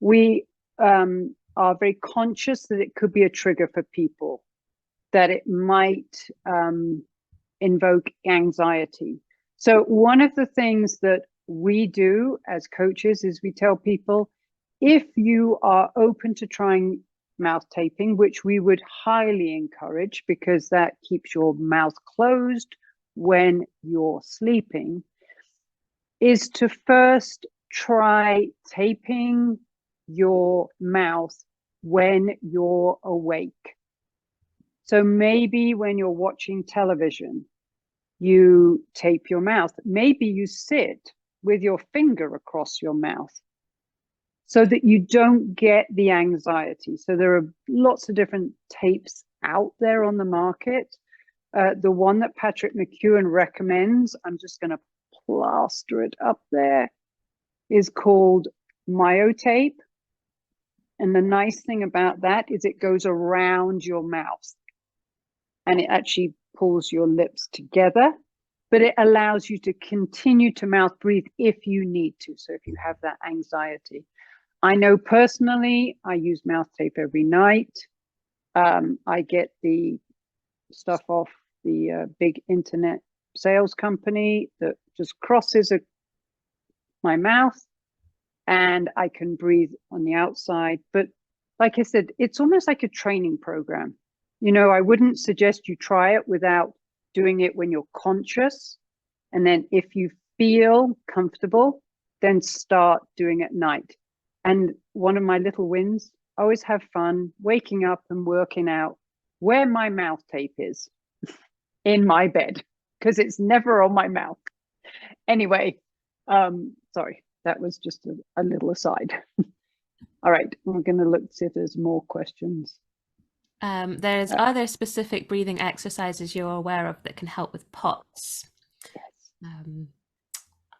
we are very conscious that it could be a trigger for people, that it might invoke anxiety. So one of the things that we do as coaches is we tell people, if you are open to trying mouth taping, which we would highly encourage because that keeps your mouth closed when you're sleeping, is to first try taping your mouth when you're awake. So maybe when you're watching television, you tape your mouth. Maybe you sit with your finger across your mouth so that you don't get the anxiety. So there are lots of different tapes out there on the market. The one that Patrick McEwen recommends, I'm just going to plaster it up there, is called Myotape. And the nice thing about that is it goes around your mouth and it actually pulls your lips together, but it allows you to continue to mouth breathe if you need to. So if you have that anxiety, I know personally, I use mouth tape every night. I get the stuff off the big internet sales company that just crosses my mouth and I can breathe on the outside. But like I said, it's almost like a training program. You know, I wouldn't suggest you try it without doing it when you're conscious. And then if you feel comfortable, then start doing it at night. And one of my little wins, I always have fun waking up and working out where my mouth tape is in my bed, because it's never on my mouth. Anyway, sorry, that was just a little aside. All right, we're going to look to see if there's more questions. Are there specific breathing exercises you're aware of that can help with POTS? Yes.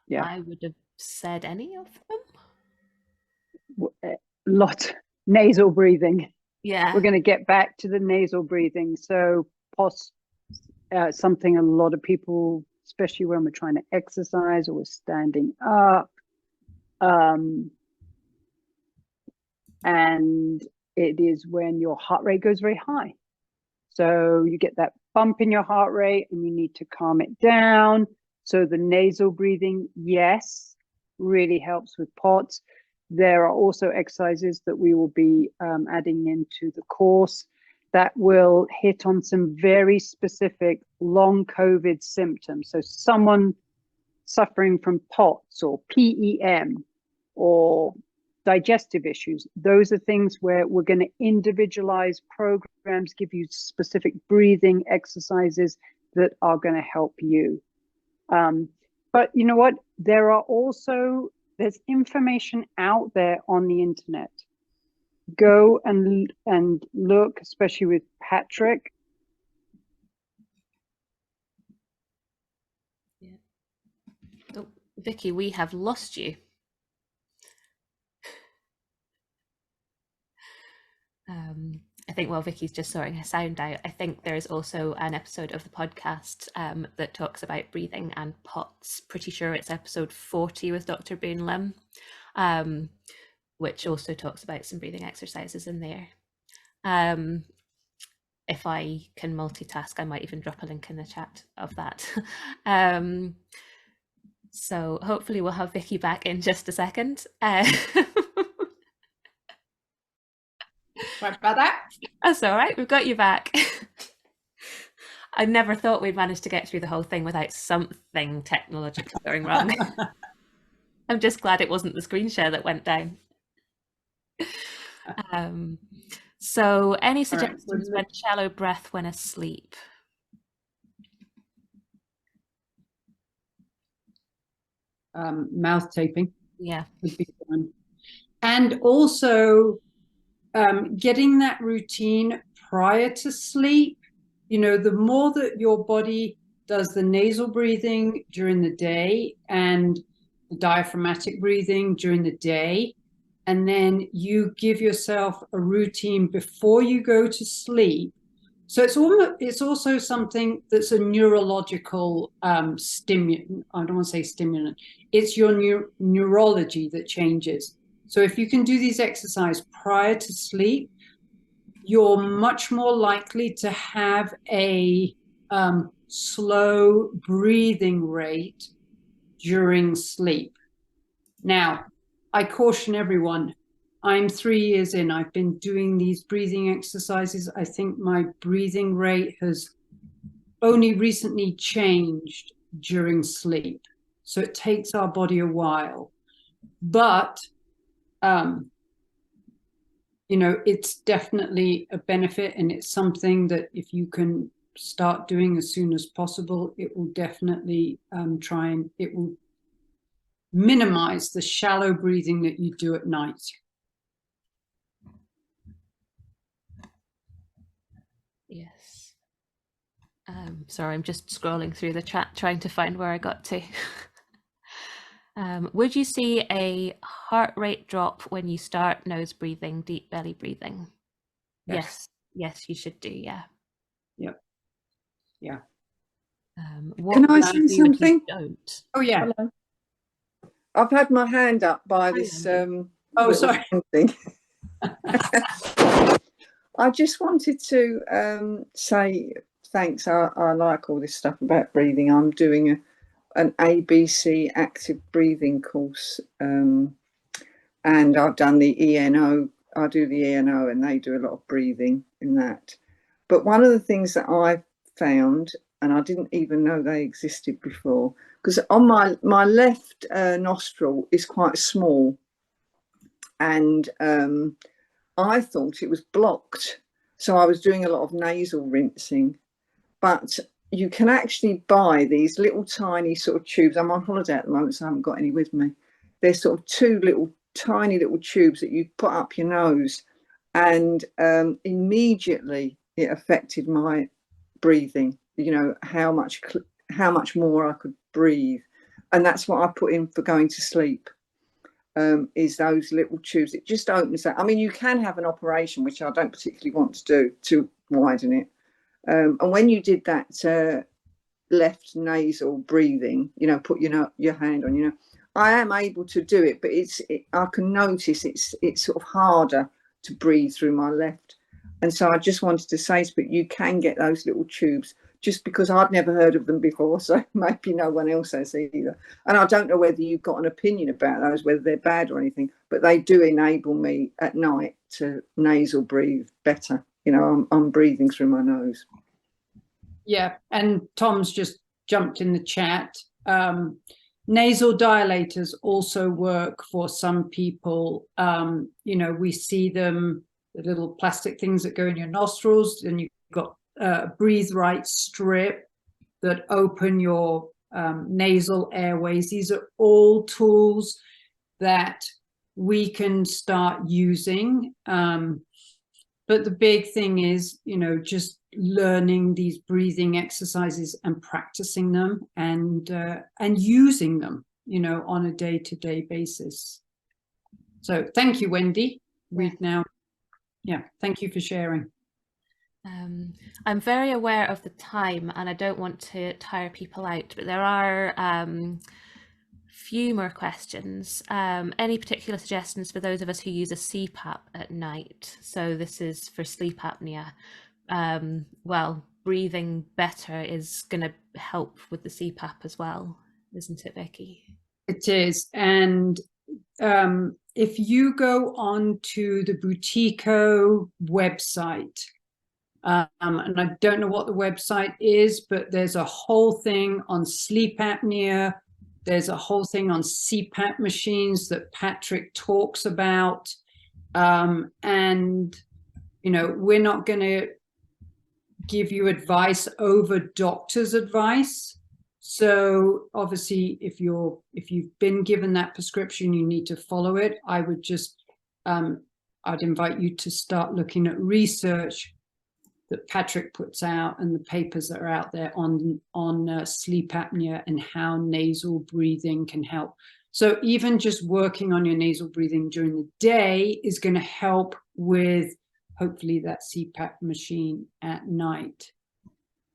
Yeah, I would have said any of them. Lot nasal breathing. Yeah, we're going to get back to the nasal breathing. So POTS, something a lot of people, especially when we're trying to exercise or we're standing up, and it is when your heart rate goes very high. So you get that bump in your heart rate and you need to calm it down. So the nasal breathing, yes, really helps with POTS. There are also exercises that we will be adding into the course that will hit on some very specific long COVID symptoms. So someone suffering from POTS or PEM or digestive issues, those are things where we're going to individualize programs, give you specific breathing exercises that are going to help you. But you know what? There's information out there on the internet. Go and look, especially with Patrick. Yeah. Oh, Vikki, we have lost you. I think while Vicky's just sorting her sound out, I think there is also an episode of the podcast that talks about breathing and POTS. Pretty sure it's episode 40 with Dr. Boone Lim, which also talks about some breathing exercises in there. If I can multitask, I might even drop a link in the chat of that. So hopefully we'll have Vikki back in just a second. Sorry about that. That's all right, we've got you back. I never thought we'd manage to get through the whole thing without something technologically going wrong. I'm just glad it wasn't the screen share that went down. So any suggestions when shallow breath when asleep? Mouth taping. Yeah. Would be fun. And also getting that routine prior to sleep. You know, the more that your body does the nasal breathing during the day and the diaphragmatic breathing during the day, and then you give yourself a routine before you go to sleep So it's also something that's a neurological stimulant. I don't want to say stimulant. It's your neurology that changes. So if you can do these exercises prior to sleep, you're much more likely to have a slow breathing rate during sleep. Now, I caution everyone, I'm 3 years in. I've been doing these breathing exercises. I think my breathing rate has only recently changed during sleep. So it takes our body a while. But, you know, it's definitely a benefit, and it's something that if you can start doing as soon as possible, it will definitely it will minimize the shallow breathing that you do at night. Yes. Sorry, I'm just scrolling through the chat trying to find where I got to. Would you see a heart rate drop when you start nose breathing, deep belly breathing? Yes, yes, you should do, yeah. Yep. Yeah. What Can I would say you do if you something? don't? Oh, yeah. Hello. I've had my hand up by this Oh, little sorry. thing. I just wanted to say thanks. I like all this stuff about breathing. I'm doing an ABC active breathing course, and I've done the ENO. I do the ENO, and they do a lot of breathing in that. But one of the things that I found, and I didn't even know they existed before, because on my left nostril is quite small, and I thought it was blocked. So I was doing a lot of nasal rinsing. But you can actually buy these little tiny sort of tubes. I'm on holiday at the moment, so I haven't got any with me. They're sort of two little tiny little tubes that you put up your nose, and immediately it affected my breathing. You know, how much more I could breathe, and that's what I put in for going to sleep. Is those little tubes. It just opens that. I mean, you can have an operation, which I don't particularly want to do, to widen it. And when you did that left nasal breathing, you know, put your hand on, you know, I am able to do it, but I can notice it's sort of harder to breathe through my left. And so I just wanted to say, but you can get those little tubes, just because I'd never heard of them before, so maybe no one else has either. And I don't know whether you've got an opinion about those, whether they're bad or anything, but they do enable me at night to nasal breathe better. You know, I'm breathing through my nose. Yeah, and Tom's just jumped in the chat. Nasal dilators also work for some people. You know, we see them, the little plastic things that go in your nostrils, and you've got Breathe Right strip that open your nasal airways. These are all tools that we can start using. But the big thing is, you know, just learning these breathing exercises and practicing them, and using them, you know, on a day-to-day basis. So thank you, Wendy. We've now, yeah, thank you for sharing. I'm very aware of the time, and I don't want to tire people out, but there are few more questions. Any particular suggestions for those of us who use a CPAP at night? So this is for sleep apnea. Well, breathing better is going to help with the CPAP as well, isn't it, Vikki? It is. And if you go on to the Butico website, and I don't know what the website is, but there's a whole thing on sleep apnea. There's a whole thing on CPAP machines that Patrick talks about. And, you know, we're not going to give you advice over doctor's advice. So obviously, if you've been given that prescription, you need to follow it. I would just, I'd invite you to start looking at research that Patrick puts out and the papers that are out there on sleep apnea and how nasal breathing can help. So even just working on your nasal breathing during the day is going to help with hopefully that CPAP machine at night.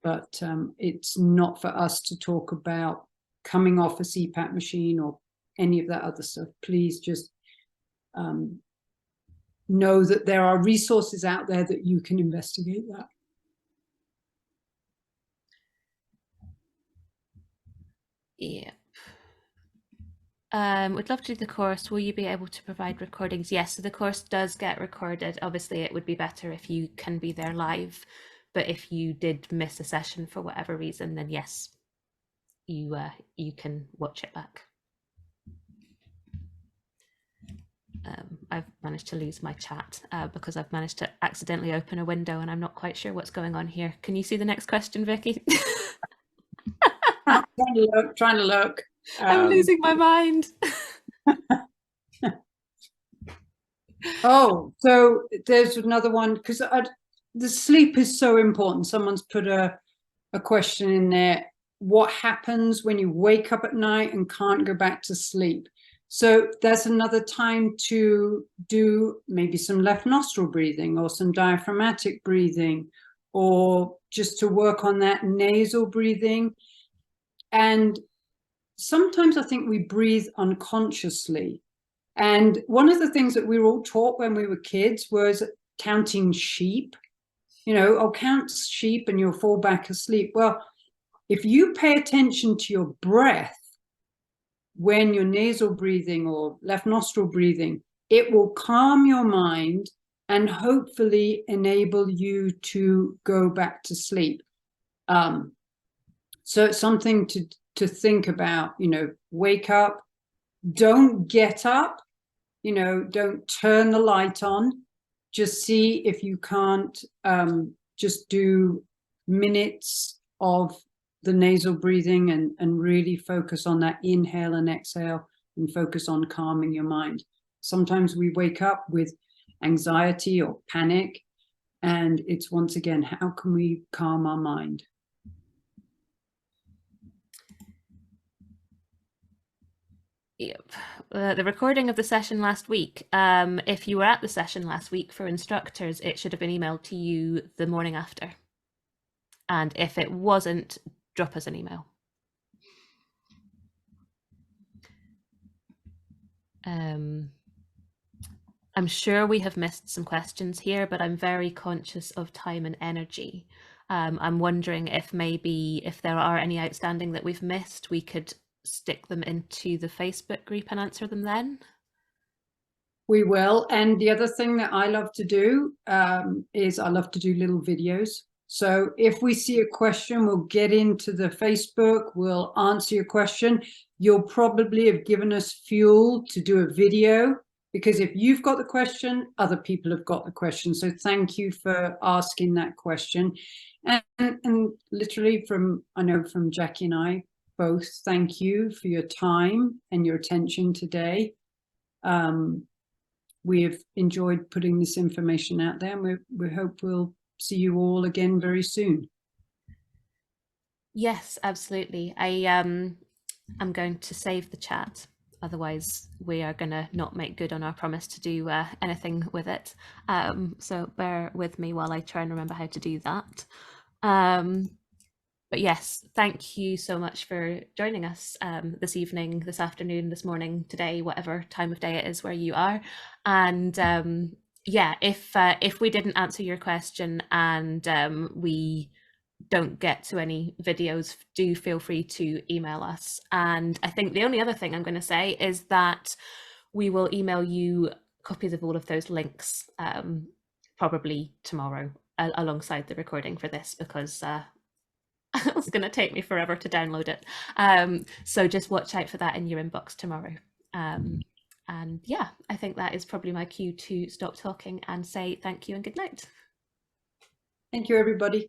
But it's not for us to talk about coming off a CPAP machine or any of that other stuff. Please just know that there are resources out there that you can investigate that. Yeah. Would love to do the course. Will you be able to provide recordings? Yes, so the course does get recorded. Obviously, it would be better if you can be there live, but if you did miss a session for whatever reason, then yes, you can watch it back. I've managed to lose my chat because I've managed to accidentally open a window and I'm not quite sure what's going on here. Can you see the next question, Vikki? Trying to look. I'm losing my mind. Oh, so there's another one, because the sleep is so important. Someone's put a question in there. What happens when you wake up at night and can't go back to sleep? So that's another time to do maybe some left nostril breathing or some diaphragmatic breathing, or just to work on that nasal breathing. And sometimes I think we breathe unconsciously. And one of the things that we were all taught when we were kids was counting sheep. You know, oh, count sheep and you'll fall back asleep. Well, if you pay attention to your breath when you're nasal breathing or left nostril breathing, it will calm your mind and hopefully enable you to go back to sleep. So it's something to think about, you know, wake up, don't get up, you know, don't turn the light on, just see if you can't just do minutes of the nasal breathing and really focus on that inhale and exhale and focus on calming your mind. Sometimes we wake up with anxiety or panic, and it's once again, how can we calm our mind? Yep. The recording of the session last week, if you were at the session last week for instructors, it should have been emailed to you the morning after. And if it wasn't, drop us an email. I'm sure we have missed some questions here, but I'm very conscious of time and energy. I'm wondering if maybe if there are any outstanding that we've missed, we could stick them into the Facebook group and answer them then. We will. And the other thing that I love to do is I love to do little videos. So if we see a question, we'll get into the Facebook, we'll answer your question. You'll probably have given us fuel to do a video, because if you've got the question, other people have got the question. So thank you for asking that question. And literally from, I know from Jackie and I both, thank you for your time and your attention today. We have enjoyed putting this information out there, and we hope we'll see you all again very soon. Yes, absolutely. I'm going to save the chat. Otherwise, we are going to not make good on our promise to do anything with it. So bear with me while I try and remember how to do that. But yes, thank you so much for joining us this evening, this afternoon, this morning, today, whatever time of day it is where you are. And yeah, if we didn't answer your question and we don't get to any videos, do feel free to email us. And I think the only other thing I'm going to say is that we will email you copies of all of those links probably tomorrow alongside the recording for this, because it's going to take me forever to download it. So just watch out for that in your inbox tomorrow. And yeah, I think that is probably my cue to stop talking and say thank you and good night. Thank you, everybody.